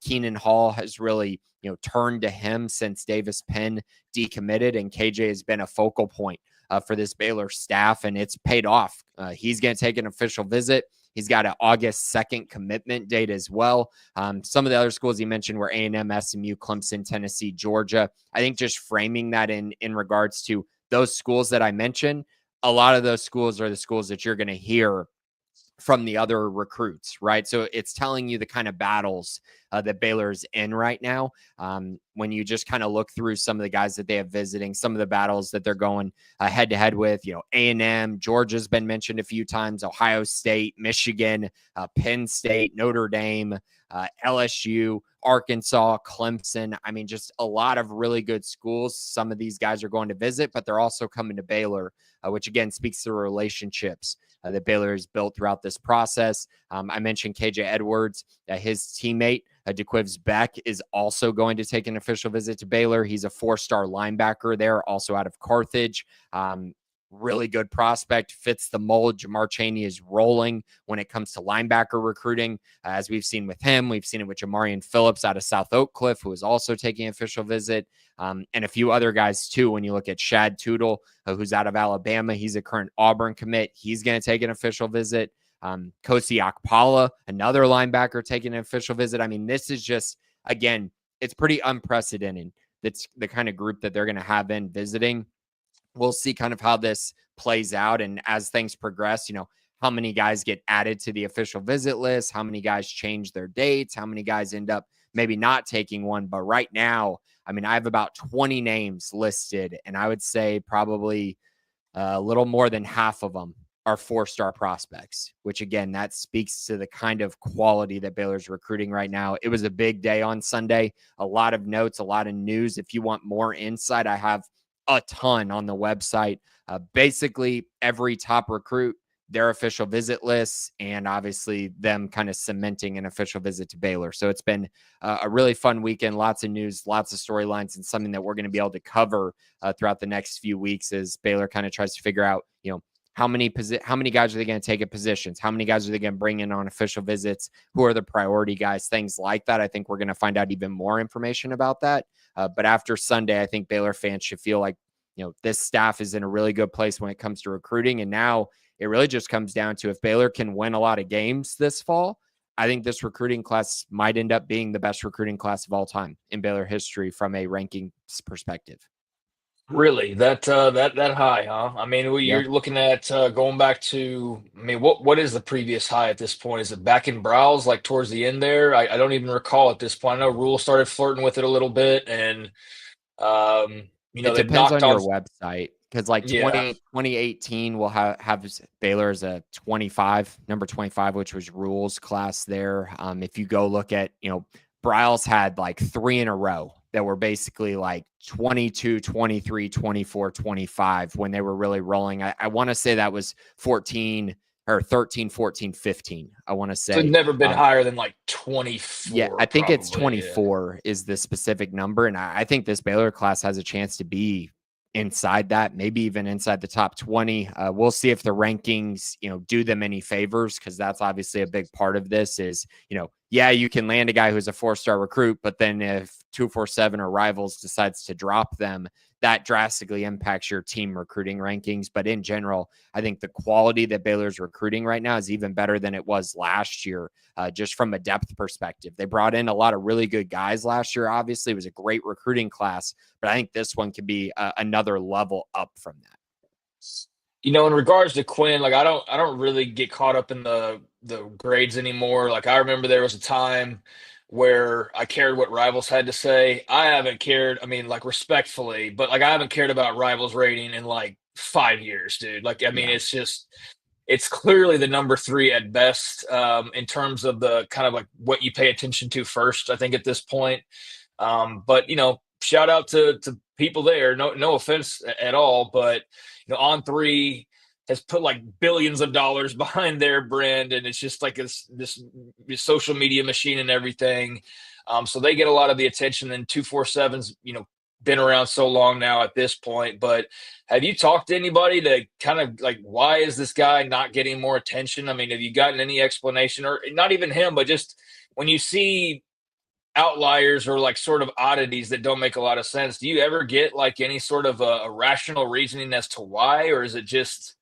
Keenan Hall has really turned to him since Davis Penn decommitted, and KJ has been a focal point for this Baylor staff, and it's paid off. He's going to take an official visit. He's got an August 2nd commitment date as well. Some of the other schools he mentioned were A&M, SMU, Clemson, Tennessee, Georgia. I think just framing that in regards to those schools that I mentioned, a lot of those schools are the schools that you're going to hear from the other recruits, right? So it's telling you the kind of battles that Baylor's in right now. When you just kind of look through some of the guys that they have visiting, some of the battles that they're going head to head with, A&M, Georgia's been mentioned a few times, Ohio State, Michigan, Penn State, Notre Dame, LSU, Arkansas, Clemson. I mean, just a lot of really good schools. Some of these guys are going to visit, but they're also coming to Baylor, which again speaks to the relationships that Baylor has built throughout this process. I mentioned KJ Edwards, his teammate, DeQuivs Beck, is also going to take an official visit to Baylor. He's a 4-star linebacker there, also out of Carthage. Really good prospect, fits the mold. Jamar Chaney is rolling when it comes to linebacker recruiting. As we've seen with him, we've seen it with Jamarian Phillips out of South Oak Cliff, who is also taking an official visit, and a few other guys too. When you look at Shad Tootle, who's out of Alabama, he's a current Auburn commit. He's going to take an official visit. Kosi Akpala, another linebacker, taking an official visit. I mean, this is just, again, it's pretty unprecedented. That's the kind of group that they're going to have in visiting. We'll see kind of how this plays out. And as things progress, how many guys get added to the official visit list, how many guys change their dates, how many guys end up maybe not taking one. But right now, I mean, I have about 20 names listed, and I would say probably a little more than half of them are 4-star prospects, which again, that speaks to the kind of quality that Baylor's recruiting right now. It was a big day on Sunday, a lot of notes, a lot of news. If you want more insight, I have a ton on the website. Basically, every top recruit their official visit lists and obviously them kind of cementing an official visit to Baylor. So it's been a really fun weekend, lots of news, lots of storylines, and something that we're going to be able to cover throughout the next few weeks as Baylor kind of tries to figure out, how many guys are they going to take at positions? How many guys are they going to bring in on official visits? Who are the priority guys? Things like that. I think we're going to find out even more information about that. But after Sunday, I think Baylor fans should feel like, this staff is in a really good place when it comes to recruiting. And now it really just comes down to if Baylor can win a lot of games this fall, I think this recruiting class might end up being the best recruiting class of all time in Baylor history from a rankings perspective. Really, that high, huh? I mean, you're looking at going back to. I mean, what is the previous high at this point? Is it back in Browse, like towards the end there? I don't even recall at this point. I know Rule started flirting with it a little bit, and it depends on your website because 2018 will have Baylor as a 25, number 25, which was Rule's class there. If you go look at, Bryles had like 3 in a row that were basically like 22, 23, 24, 25 when they were really rolling. I want to say that was 14 or 13, 14, 15. I want to say. So it's never been higher than like 24. Yeah, I think it's 24 is the specific number. And I think this Baylor class has a chance to be inside that, maybe even inside the top 20. We'll see if the rankings, do them any favors, because that's obviously a big part of this is, you can land a guy who's a 4-star recruit, but then if 247 or Rivals decides to drop them, that drastically impacts your team recruiting rankings. But in general, I think the quality that Baylor's recruiting right now is even better than it was last year, just from a depth perspective. They brought in a lot of really good guys last year. Obviously, it was a great recruiting class, but I think this one could be another level up from that. In regards to Quinn, like I don't really get caught up in the grades anymore. Like I remember there was a time where I cared what Rivals had to say. I haven't cared, I mean, like respectfully, but like I haven't cared about Rivals rating in like 5 years, dude. Like, I mean, it's clearly the number 3 at best in terms of the kind of like what you pay attention to first, I think at this point. But, shout out to people there. No offense at all, but, On3 has put like billions of dollars behind their brand, and it's just like this social media machine and everything. So they get a lot of the attention. And 247's, been around so long now at this point. But have you talked to anybody to kind of like, why is this guy not getting more attention? I mean, have you gotten any explanation, or not even him, but just when you see outliers or like sort of oddities that don't make a lot of sense, do you ever get like any sort of a rational reasoning as to why, or is it just,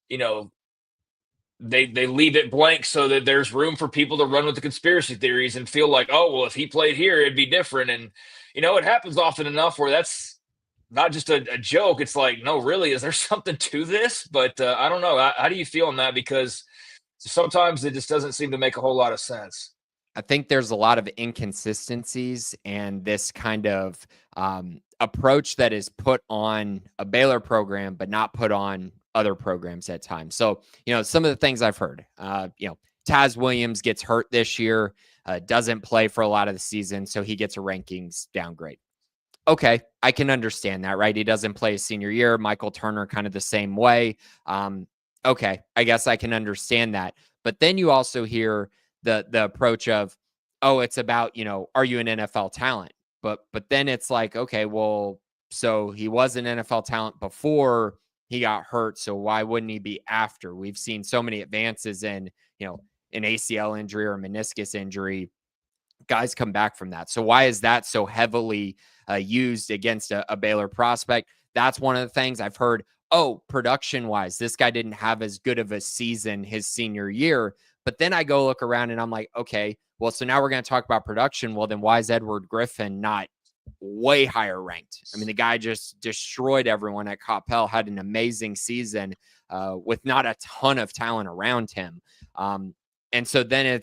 they leave it blank so that there's room for people to run with the conspiracy theories and feel like, oh, well, if he played here, it'd be different. And, it happens often enough where that's not just a joke. It's like, no, really, is there something to this? But I don't know. How do you feel on that? Because sometimes it just doesn't seem to make a whole lot of sense. I think there's a lot of inconsistencies and this kind of approach that is put on a Baylor program, but not put on other programs at times. So, some of the things I've heard, Taz Williams gets hurt this year, doesn't play for a lot of the season, so he gets a rankings downgrade. Okay, I can understand that, right? He doesn't play his senior year. Michael Turner kind of the same way. Okay, I guess I can understand that. But then you also hear the approach of, oh, it's about, are you an NFL talent? But then it's like, okay, well, so he was an NFL talent before he got hurt, so why wouldn't he be after? We've seen so many advances in, an ACL injury or a meniscus injury. Guys come back from that. So why is that so heavily used against a Baylor prospect? That's one of the things I've heard. Oh, production-wise, this guy didn't have as good of a season his senior year. But then I go look around and I'm like, okay, well, so now we're going to talk about production. Well, then why is Edward Griffin not way higher ranked? I mean, the guy just destroyed everyone at Coppell, had an amazing season with not a ton of talent around him. And so then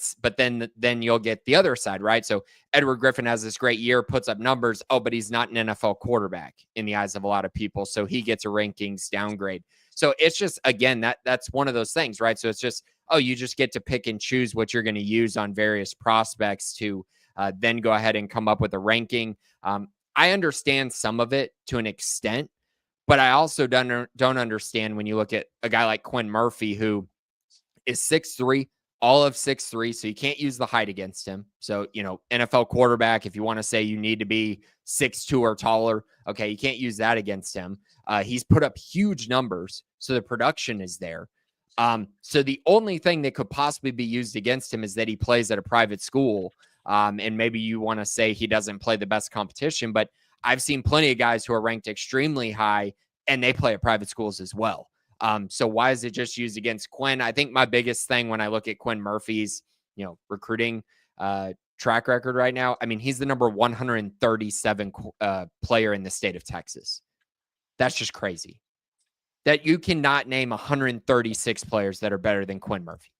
then you'll get the other side, right? So Edward Griffin has this great year, puts up numbers. Oh, but he's not an NFL quarterback in the eyes of a lot of people. So he gets a rankings downgrade. So it's just, again, that's one of those things, right? So it's just, oh, you just get to pick and choose what you're going to use on various prospects to then go ahead and come up with a ranking. I understand some of it to an extent, But I also don't understand when you look at a guy like Quinn Murphy, who is 6'3", all of 6'3", so you can't use the height against him. So, NFL quarterback, if you want to say you need to be 6'2" or taller, okay, you can't use that against him. He's put up huge numbers, so the production is there. So the only thing that could possibly be used against him is that he plays at a private school. And maybe you want to say he doesn't play the best competition, but I've seen plenty of guys who are ranked extremely high and they play at private schools as well. So why is it just used against Quinn? I think my biggest thing when I look at Quinn Murphy's, recruiting track record right now, I mean, he's the number 137 player in the state of Texas. That's just crazy. That you cannot name 136 players that are better than Quinn Murphy.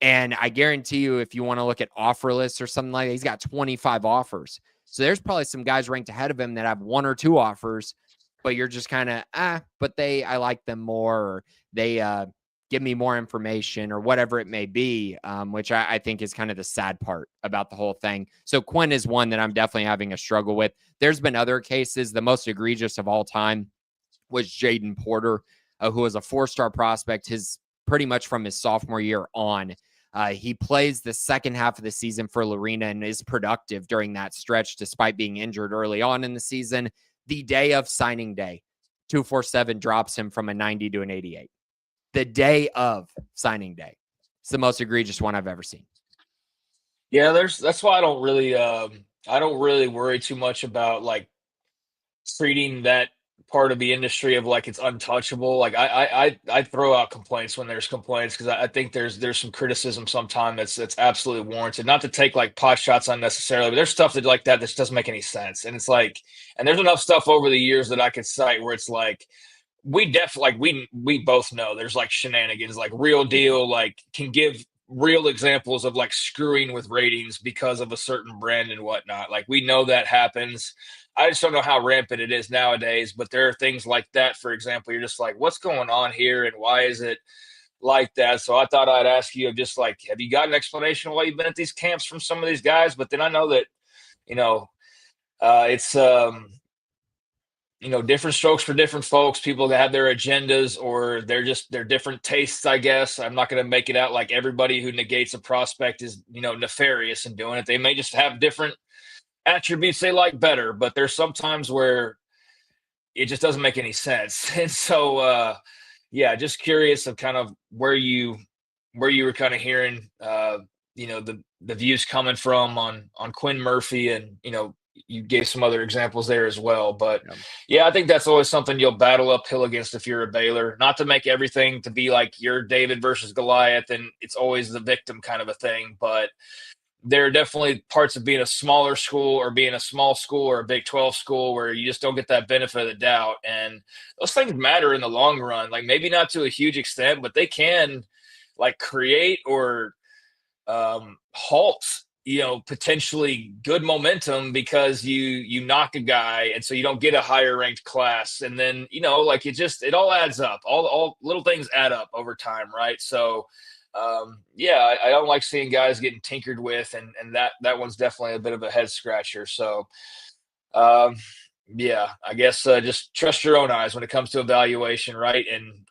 And I guarantee you, if you want to look at offer lists or something like that, he's got 25 offers. So there's probably some guys ranked ahead of him that have 1 or 2 offers, but you're just kind of, but I like them more, or they give me more information, or whatever it may be, which I think is kind of the sad part about the whole thing. So Quinn is one that I'm definitely having a struggle with. There's been other cases. The most egregious of all time was Jaden Porter, who was a 4-star prospect, pretty much from his sophomore year on. He plays the second half of the season for Lorena and is productive during that stretch, despite being injured early on in the season. The day of signing day, 247 drops him from a 90 to an 88. The day of signing day. It's the most egregious one I've ever seen. Yeah, that's why I don't really worry too much about like treating that part of the industry of like it's untouchable. Like I throw out complaints when there's complaints, because I think there's some criticism sometimes that's absolutely warranted. Not to take like pot shots unnecessarily, but there's stuff that like that doesn't make any sense. And it's like, and there's enough stuff over the years that I could cite where it's like we both know there's like shenanigans, like real deal, like can give real examples of like screwing with ratings because of a certain brand and whatnot. Like we know that happens. I just don't know how rampant it is nowadays, but there are things like that. For example, you're just like, what's going on here and why is it like that? So I thought I'd ask you, just like, have you got an explanation why you've been at these camps from some of these guys? But then I know that, it's, different strokes for different folks. People that have their agendas, or they're different tastes, I guess. I'm not going to make it out like everybody who negates a prospect is, nefarious in doing it. They may just have different attributes they like better, but there's sometimes where it just doesn't make any sense. And so just curious of kind of where you were kind of hearing the views coming from on Quinn Murphy, and you gave some other examples there as well. But I think that's always something you'll battle uphill against if you're a Baylor. Not to make everything to be like you're David versus Goliath and it's always the victim kind of a thing, but there are definitely parts of being a smaller school or being a small school or a Big 12 school where you just don't get that benefit of the doubt. And those things matter in the long run, like maybe not to a huge extent, but they can like create or halt, potentially good momentum, because you knock a guy and so you don't get a higher ranked class. And then, it all adds up. All little things add up over time. Right. So, I don't like seeing guys getting tinkered with, and that one's definitely a bit of a head scratcher. So, I guess just trust your own eyes when it comes to evaluation, right?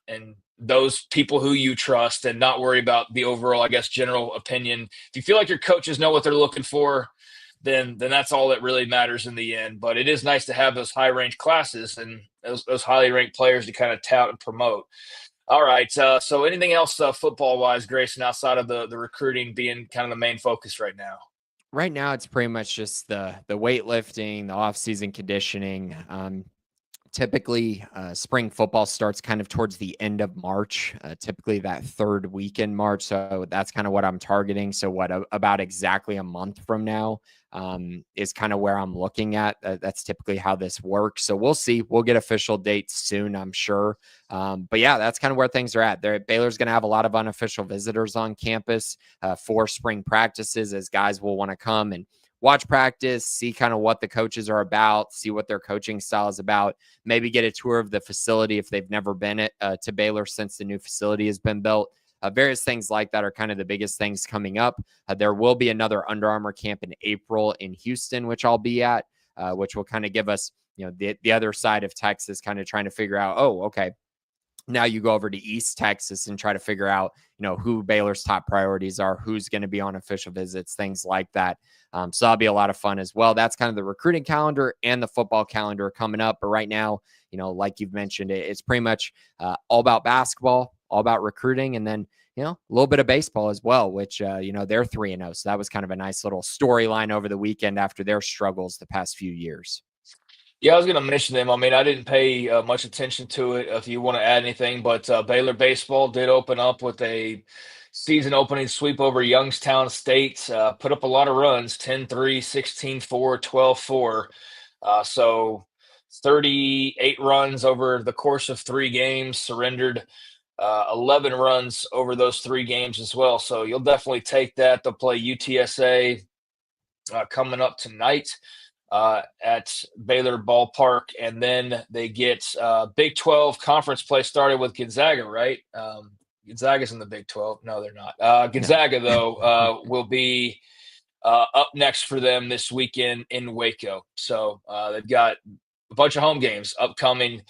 And those people who you trust, and not worry about the overall, I guess, general opinion. If you feel like your coaches know what they're looking for, then that's all that really matters in the end. But it is nice to have those high ranked classes and those highly ranked players to kind of tout and promote. All right. So anything else football-wise, Grayson, outside of the recruiting being kind of the main focus right now? Right now, it's pretty much just the weightlifting, the off-season conditioning. Typically, spring football starts kind of towards the end of March, typically that third week in March. So that's kind of what I'm targeting. So about exactly a month from now is kind of where I'm looking at. That's typically how this works. So we'll see. We'll get official dates soon, I'm sure. But that's kind of where things are at. Baylor's going to have a lot of unofficial visitors on campus for spring practices, as guys will want to come and watch practice, see kind of what the coaches are about, see what their coaching style is about, maybe get a tour of the facility if they've never been to Baylor since the new facility has been built. Various things like that are kind of the biggest things coming up. There will be another Under Armour camp in April in Houston, which I'll be at, which will kind of give us the other side of Texas, kind of trying to figure out, oh, okay, now you go over to East Texas and try to figure out, who Baylor's top priorities are, who's going to be on official visits, things like that. So that'll be a lot of fun as well. That's kind of the recruiting calendar and the football calendar coming up. But right now, like you've mentioned, it's pretty much all about basketball, all about recruiting, and then, a little bit of baseball as well, which, they're 3-0. So that was kind of a nice little storyline over the weekend after their struggles the past few years. Yeah, I was going to mention them. I mean, I didn't pay much attention to it if you want to add anything, but Baylor baseball did open up with a season opening sweep over Youngstown State, put up a lot of runs, 10-3, 16-4, 12-4. So 38 runs over the course of 3 games, surrendered 11 runs over those 3 games as well. So you'll definitely take that. They'll play UTSA coming up tonight at Baylor Ballpark, and then they get Big 12 conference play started with Gonzaga, right? Gonzaga's in the Big 12. No, they're not. Gonzaga, though, will be up next for them this weekend in Waco. So they've got a bunch of home games upcoming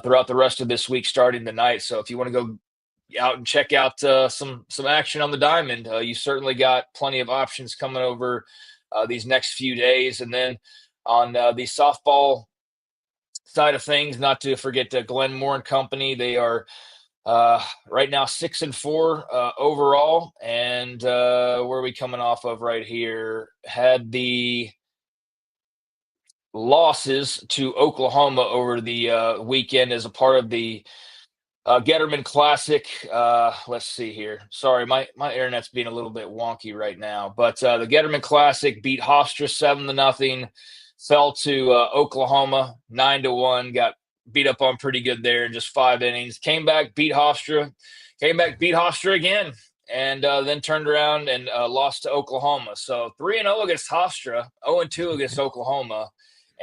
throughout the rest of this week, starting tonight. So if you want to go out and check out some action on the diamond, you certainly got plenty of options coming over these next few days. And then on the softball side of things, not to forget Glenn Moore and company, they are right now 6-4 overall. And where are we coming off of right here? Had the losses to Oklahoma over the weekend as a part of the Getterman Classic. Let's see here. Sorry, my internet's being a little bit wonky right now. But the Getterman Classic beat Hofstra 7-0. Fell to Oklahoma 9-1. Got beat up on pretty good there in just 5 innings. Came back, beat Hofstra. Came back, beat Hofstra again, and then turned around and lost to Oklahoma. So 3-0 against Hofstra, 0-2 against Oklahoma.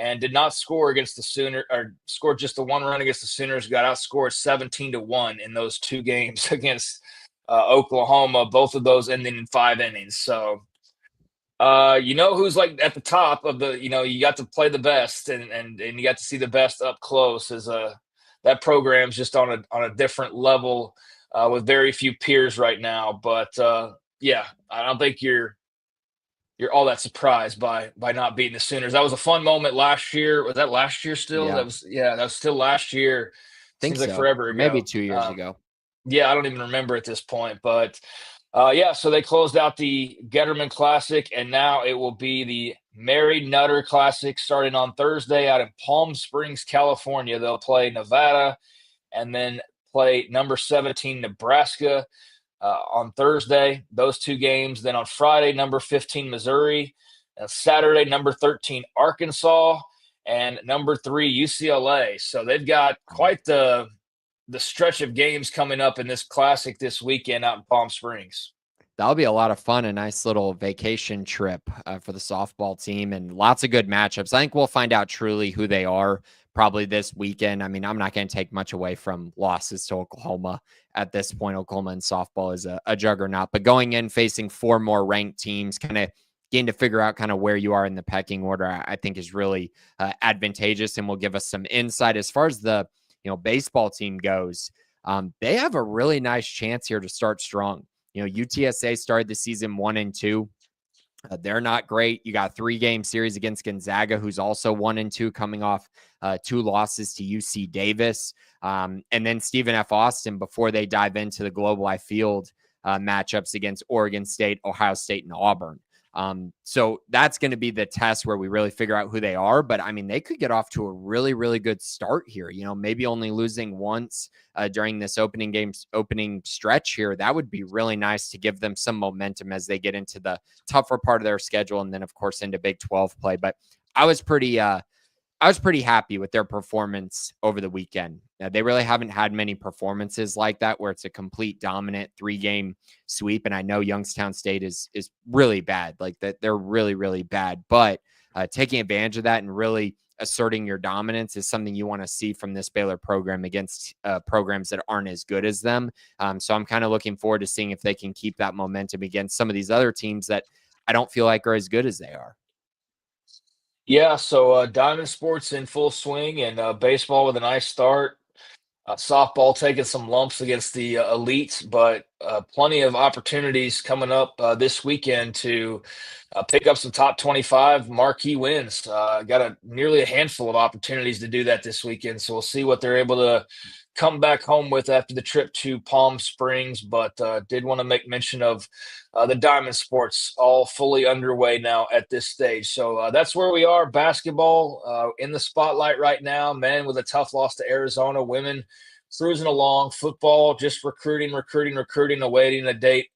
And did not score against the Sooners, or scored just the 1 run against the Sooners. Got outscored 17-1 in those 2 games against Oklahoma. Both of those ending in 5 innings. So, who's like at the top of the, you got to play the best, and you got to see the best up close. Is that program's just on a different level with very few peers right now. But yeah, I don't think you're all that surprised by not beating the Sooners. That was a fun moment last year. Was that last year still? Yeah. That was still last year. Seems like so. forever ago. Maybe 2 years ago. Yeah, I don't even remember at this point. But so they closed out the Getterman Classic, and now it will be the Mary Nutter Classic starting on Thursday out in Palm Springs, California. They'll play Nevada and then play number 17 Nebraska on Thursday, those 2 games. Then on Friday, number 15 Missouri, Saturday, number 13 Arkansas, and number 3 UCLA. So they've got quite the stretch of games coming up in this classic this weekend out in Palm Springs. That'll be a lot of fun, a nice little vacation trip for the softball team, and lots of good matchups. I think we'll find out truly who they are probably this weekend. I mean, I'm not going to take much away from losses to Oklahoma at this point. Oklahoma in softball is a juggernaut, but going in facing 4 more ranked teams, kind of getting to figure out kind of where you are in the pecking order, I think is really advantageous, and will give us some insight as far as the baseball team goes. They have a really nice chance here to start strong. UTSA started the season 1-2. They're not great. You got 3-game series against Gonzaga, who's also 1-2, coming off 2 losses to UC Davis. And then Stephen F. Austin before they dive into the Global Life Field matchups against Oregon State, Ohio State, and Auburn. So that's going to be the test where we really figure out who they are. But I mean, they could get off to a really, really good start here. Maybe only losing once during this opening stretch here. That would be really nice to give them some momentum as they get into the tougher part of their schedule, and then of course into Big 12 play. But I was pretty happy with their performance over the weekend. They really haven't had many performances like that where it's a complete dominant 3-game sweep. And I know Youngstown State is really bad, like that. They're really, really bad, but taking advantage of that and really asserting your dominance is something you want to see from this Baylor program against programs that aren't as good as them. So I'm kind of looking forward to seeing if they can keep that momentum against some of these other teams that I don't feel like are as good as they are. Yeah, so Diamond Sports in full swing, and baseball with a nice start. Softball taking some lumps against the elites, but plenty of opportunities coming up this weekend to pick up some top 25 marquee wins. Got nearly a handful of opportunities to do that this weekend. So we'll see what they're able to come back home with after the trip to Palm Springs. But did want to make mention of the Diamond Sports all fully underway now at this stage. So that's where we are. Basketball in the spotlight right now. Men with a tough loss to Arizona. Women cruising along. Football just recruiting, awaiting a date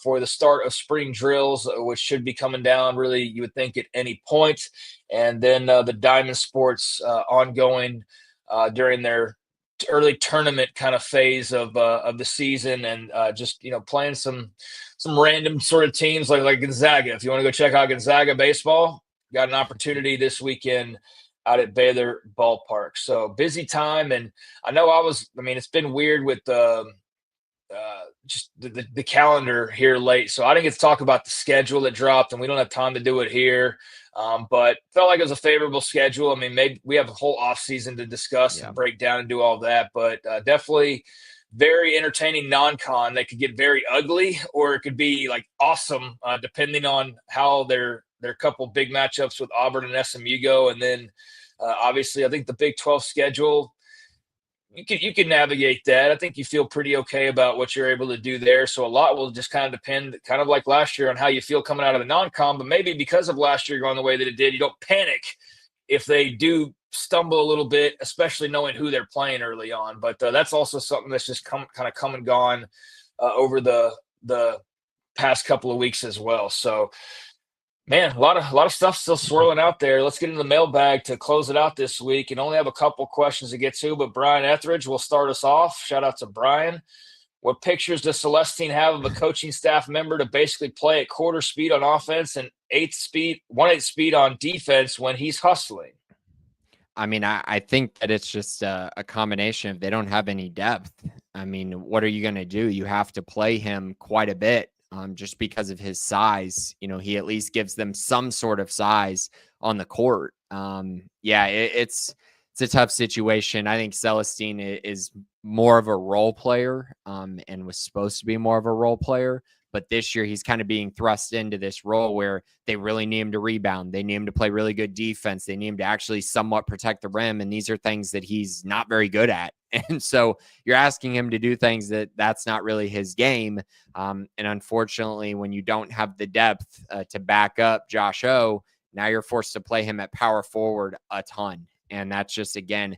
for the start of spring drills, which should be coming down really, you would think, at any point. And then the Diamond Sports ongoing during their early tournament kind of phase of the season, and just playing some random sort of teams like Gonzaga. If you want to go check out Gonzaga baseball, got an opportunity this weekend out at Baylor Ballpark. So busy time, and I know it's been weird with just the calendar here late. So I didn't get to talk about the schedule that dropped, and we don't have time to do it here. But felt like it was a favorable schedule. I mean, maybe we have a whole off season to discuss and break down and do all that, but definitely very entertaining non-con. They could get very ugly, or it could be like awesome, depending on how their couple big matchups with Auburn and SMU go. And then obviously I think the Big 12 schedule, you can navigate that. I think you feel pretty okay about what you're able to do there. So a lot will just kind of depend, kind of like last year, on how you feel coming out of the non-con. But maybe because of last year going the way that it did, you don't panic if they do stumble a little bit, especially knowing who they're playing early on. But that's also something that's just kind of come and gone over the past couple of weeks as well. So, man, a lot of stuff still swirling out there. Let's get into the mailbag to close it out this week, and only have a couple questions to get to. But Brian Etheridge will start us off. Shout out to Brian. What pictures does Celestine have of a coaching staff member to basically play at quarter speed on offense and 1/8 speed on defense when he's hustling? I mean, I think that it's just a combination of they don't have any depth. I mean, what are you going to do? You have to play him quite a bit just because of his size. He at least gives them some sort of size on the court. It's a tough situation. I think Celestine is more of a role player and was supposed to be more of a role player. But this year, he's kind of being thrust into this role where they really need him to rebound. They need him to play really good defense. They need him to actually somewhat protect the rim. And these are things that he's not very good at. And so you're asking him to do things that's not really his game. And unfortunately, when you don't have the depth to back up Josh O, now you're forced to play him at power forward a ton. And that's just, again,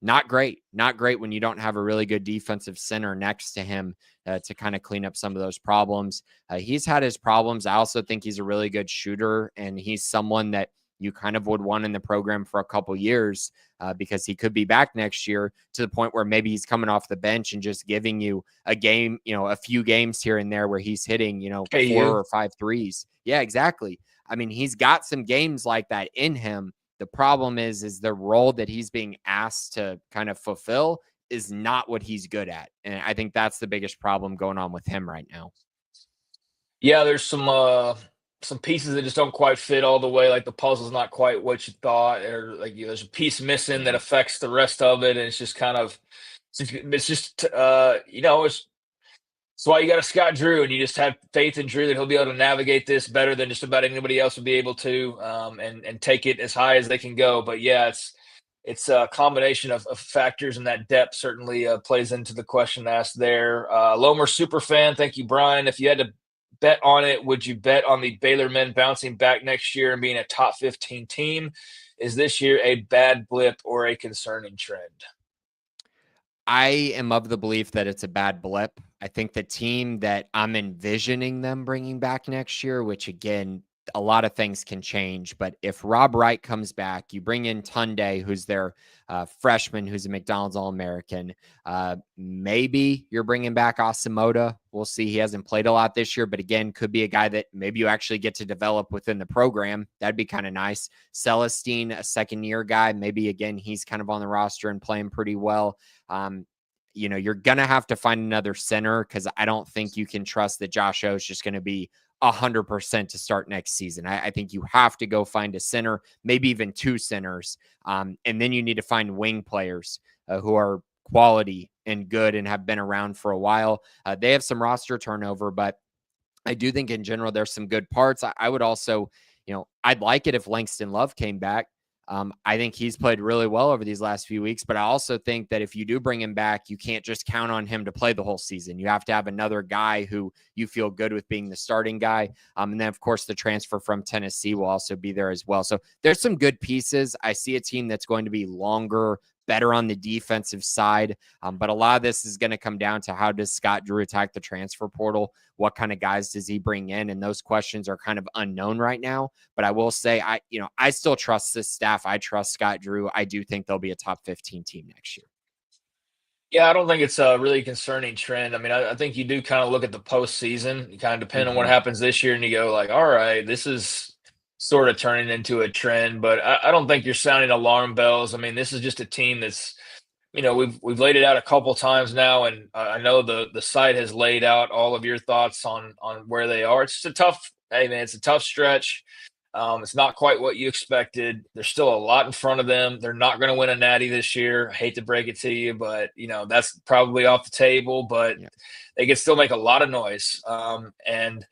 not great. Not great when you don't have a really good defensive center next to him to kind of clean up some of those problems. He's had his problems. I also think he's a really good shooter, and he's someone that you kind of would want in the program for a couple years because he could be back next year to the point where maybe he's coming off the bench and just giving you a game, a few games here and there where he's hitting, 4 or 5 threes. Yeah, exactly. I mean, he's got some games like that in him. The problem is the role that he's being asked to kind of fulfill is not what he's good at. And I think that's the biggest problem going on with him right now. Yeah, there's some pieces that just don't quite fit all the way. Like the puzzle's not quite what you thought, or like there's a piece missing that affects the rest of it. And it's just kind of, it's why you got a Scott Drew, and you just have faith in Drew that he'll be able to navigate this better than just about anybody else would be able to, and take it as high as they can go. But yeah, it's a combination of factors, and that depth certainly plays into the question asked there. Lomer Superfan, thank you, Brian. If you had to bet on it, would you bet on the Baylor men bouncing back next year and being a top 15 team? Is this year a bad blip or a concerning trend? I am of the belief that it's a bad blip. I think the team that I'm envisioning them bringing back next year, which again, a lot of things can change, but if Rob Wright comes back, you bring in Tunde, who's their freshman, who's a McDonald's All-American. Maybe you're bringing back Asamoah. We'll see. He hasn't played a lot this year, but again, could be a guy that maybe you actually get to develop within the program. That'd be kind of nice. Celestine, a second-year guy. Maybe, again, he's kind of on the roster and playing pretty well. You're going to have to find another center because I don't think you can trust that Josh O is just going to be 100% to start next season. I think you have to go find a center, maybe even 2 centers. And then you need to find wing players who are quality and good and have been around for a while. They have some roster turnover, but I do think in general there's some good parts. I would also, I'd like it if Langston Love came back. I think he's played really well over these last few weeks, but I also think that if you do bring him back, you can't just count on him to play the whole season. You have to have another guy who you feel good with being the starting guy. And then, of course, the transfer from Tennessee will also be there as well. So there's some good pieces. I see a team that's going to be longer, better on the defensive side. But a lot of this is going to come down to how does Scott Drew attack the transfer portal? What kind of guys does he bring in? And those questions are kind of unknown right now. But I will say, I still trust this staff. I trust Scott Drew. I do think they'll be a top 15 team next year. Yeah, I don't think it's a really concerning trend. I mean, I think you do kind of look at the postseason. You kind of depend on what happens this year, and you go like, all right, this is sort of turning into a trend. But I don't think you're sounding alarm bells. I mean, this is just a team that's, we've laid it out a couple times now, and I know the site has laid out all of your thoughts on where they are. It's just it's a tough stretch. It's not quite what you expected. There's still a lot in front of them. They're not going to win a natty this year. I hate to break it to you, but that's probably off the table, but they can still make a lot of noise. And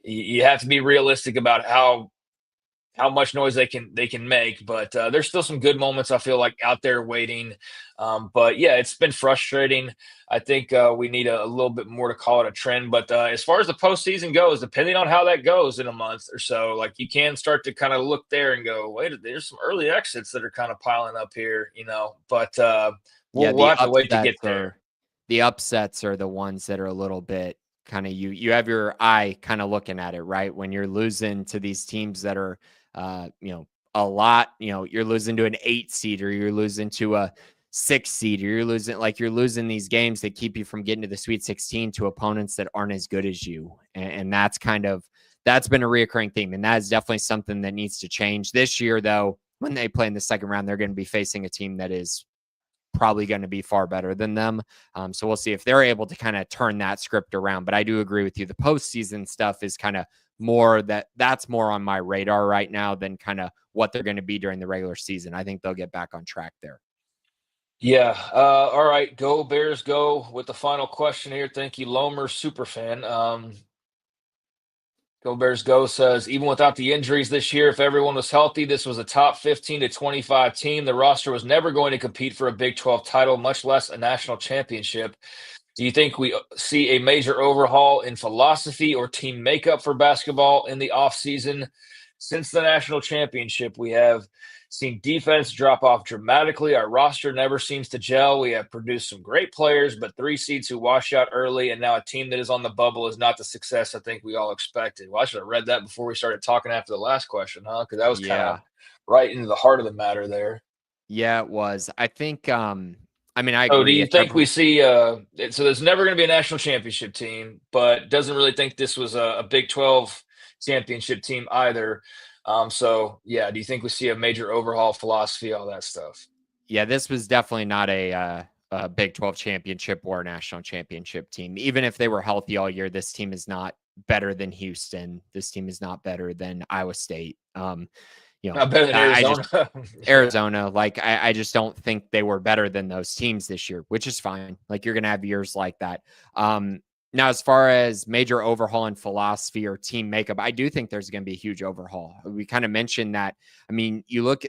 you have to be realistic about how much noise they can make, but there's still some good moments I feel like out there waiting. But yeah, it's been frustrating. I think we need a little bit more to call it a trend. But as far as the postseason goes, depending on how that goes in a month or so, like you can start to kind of look there and go, wait, there's some early exits that are kind of piling up here, But we'll have to wait to get there. The upsets are the ones that are a little bit kind of you have your eye kind of looking at it, right? When you're losing to these teams that are a lot, you're losing to an 8 seed or you're losing to a 6 seed or you're losing these games that keep you from getting to the Sweet 16 to opponents that aren't as good as you. And that's been a reoccurring theme. And that is definitely something that needs to change this year, though. When they play in the second round, they're going to be facing a team that is probably going to be far better than them. So we'll see if they're able to kind of turn that script around. But I do agree with you. The postseason stuff is kind of that's more on my radar right now than kind of what they're going to be during the regular season. I think they'll get back on track there. Yeah. All right. Go Bears, go with the final question here. Thank you, Lomer Superfan. Go Bears, go says, even without the injuries this year, if everyone was healthy, this was a top 15 to 25 team. The roster was never going to compete for a Big 12 title, much less a national championship. Do you think we see a major overhaul in philosophy or team makeup for basketball in the offseason? Since the national championship, we have seen defense drop off dramatically. Our roster never seems to gel. We have produced some great players, but 3 seeds who wash out early, and now a team that is on the bubble is not the success I think we all expected. Well, I should have read that before we started talking after the last question, huh? Because that was kind of right into the heart of the matter there. Yeah, it was. I think I agree. So do you think we see so there's never going to be a national championship team, but doesn't really think this was a Big 12 championship team either. So yeah, do you think we see a major overhaul, philosophy, all that stuff? Yeah, this was definitely not a Big 12 championship or a national championship team. Even if they were healthy all year, this team is not better than Houston. This team is not better than Iowa State. Not better than Arizona. Arizona, I just don't think they were better than those teams this year, which is fine. Like you're going to have years like that. Now, as far as major overhaul in philosophy or team makeup, I do think there's going to be a huge overhaul. We kind of mentioned that. I mean,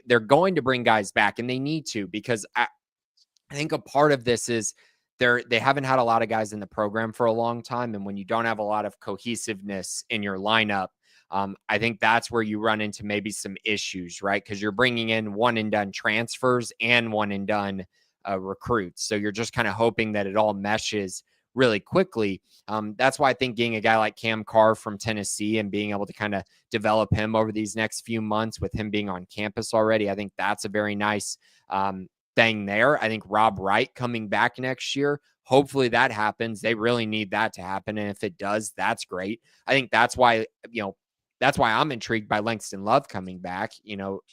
they're going to bring guys back, and they need to, because I think a part of this is they haven't had a lot of guys in the program for a long time. And when you don't have a lot of cohesiveness in your lineup, I think that's where you run into maybe some issues, right? Because you're bringing in one and done transfers and one and done recruits. So you're just kind of hoping that it all meshes really quickly. That's why I think getting a guy like Cam Carr from Tennessee and being able to kind of develop him over these next few months with him being on campus already, I think that's a very nice thing there. I think Rob Wright coming back next year, hopefully that happens. They really need that to happen. And if it does, that's great. I think that's why, that's why I'm intrigued by Langston Love coming back.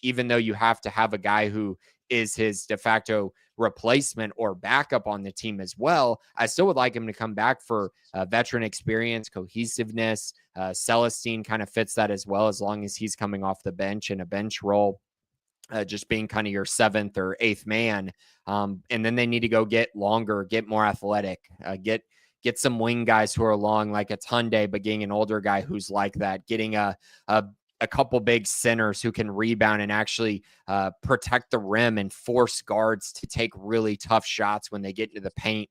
Even though you have to have a guy who is his de facto replacement or backup on the team as well. I still would like him to come back for veteran experience, cohesiveness. Celestine kind of fits that as well, as long as he's coming off the bench in a bench role. Just being kind of your 7th or 8th man. And then they need to go get longer, get more athletic, get some wing guys who are long, like a Tunde, but getting an older guy who's like that, getting a couple big centers who can rebound and actually protect the rim and force guards to take really tough shots when they get into the paint.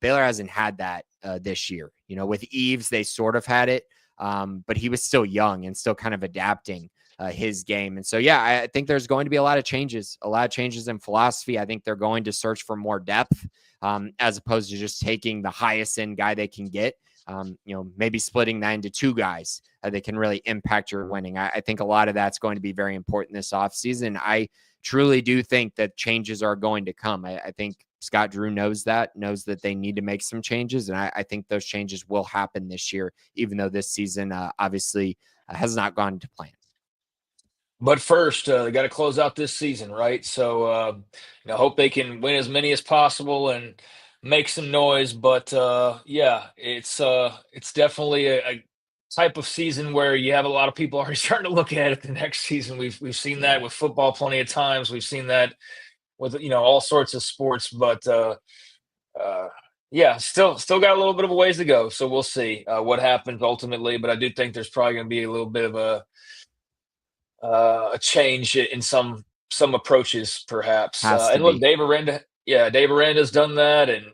Baylor hasn't had that this year. With Eves, they sort of had it, but he was still young and still kind of adapting his game. And so, yeah, I think there's going to be a lot of changes in philosophy. I think they're going to search for more depth as opposed to just taking the highest end guy they can get. Maybe splitting that into 2 guys that can really impact your winning. I think a lot of that's going to be very important this offseason. I truly do think that changes are going to come. I think Scott Drew knows that they need to make some changes. And I think those changes will happen this year, even though this season obviously has not gone to plan. But first, they got to close out this season, right? So, hope they can win as many as possible and make some noise. But yeah, it's definitely a type of season where you have a lot of people already starting to look at it the next season. We've seen that with football plenty of times. We've seen that with all sorts of sports. But yeah, still got a little bit of a ways to go. So we'll see what happens ultimately. But I do think there's probably going to be a little bit of a change in some approaches, perhaps. And look, Dave Aranda's done that, and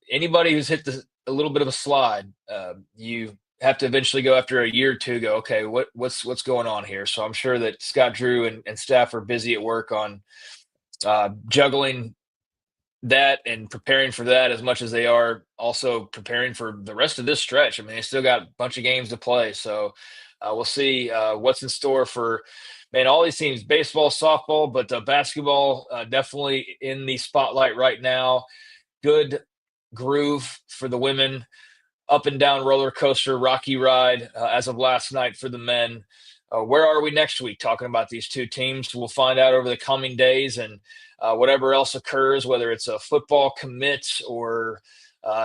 anybody who's hit a little bit of a slide, you have to eventually go after a year or two. Go, okay, what's going on here? So I'm sure that Scott Drew and staff are busy at work on juggling that and preparing for that as much as they are also preparing for the rest of this stretch. I mean, they still got a bunch of games to play, so. We'll see what's in store for, all these teams, baseball, softball, but basketball definitely in the spotlight right now. Good groove for the women, up and down roller coaster, rocky ride as of last night for the men. Where are we next week talking about these 2 teams? We'll find out over the coming days, and whatever else occurs, whether it's a football commit or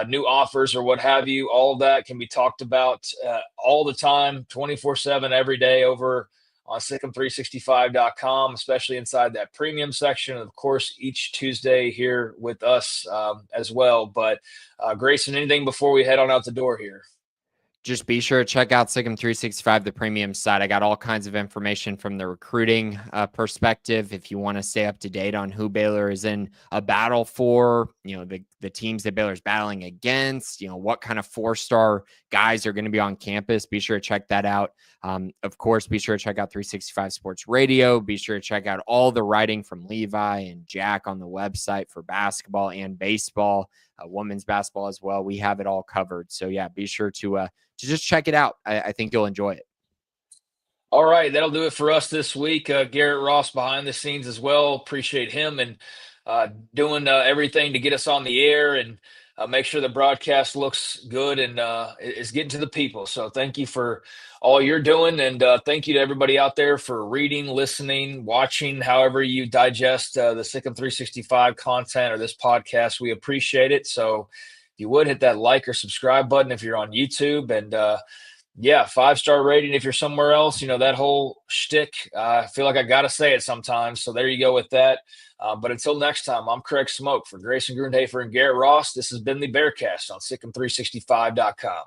new offers or what have you, all of that can be talked about all the time, 24/7, every day over on Sikkim365.com, especially inside that premium section. Of course, each Tuesday here with us as well. But Grayson, anything before we head on out the door here? Just be sure to check out Sikkim 365, the premium site. I got all kinds of information from the recruiting perspective. If you want to stay up to date on who Baylor is in a battle for, the teams that Baylor's battling against, what kind of 4-star guys are going to be on campus, be sure to check that out. Of course, be sure to check out 365 Sports Radio. Be sure to check out all the writing from Levi and Jack on the website for basketball and baseball, women's basketball as well. We have it all covered. So yeah, be sure to just check it out. I think you'll enjoy it. All right, that'll do it for us this week. Garrett Ross behind the scenes as well. Appreciate him and doing everything to get us on the air and make sure the broadcast looks good and is getting to the people. So thank you for all you're doing, and thank you to everybody out there for reading, listening, watching, however you digest the Sikkim 365 content or this podcast. We appreciate it. So if you would, hit that like or subscribe button if you're on YouTube, and 5-star rating if you're somewhere else. That whole shtick, I feel like I got to say it sometimes. So there you go with that. But until next time, I'm Craig Smoak for Grayson Grundhoefer and Garrett Ross. This has been the Bearcast on Sikkim365.com.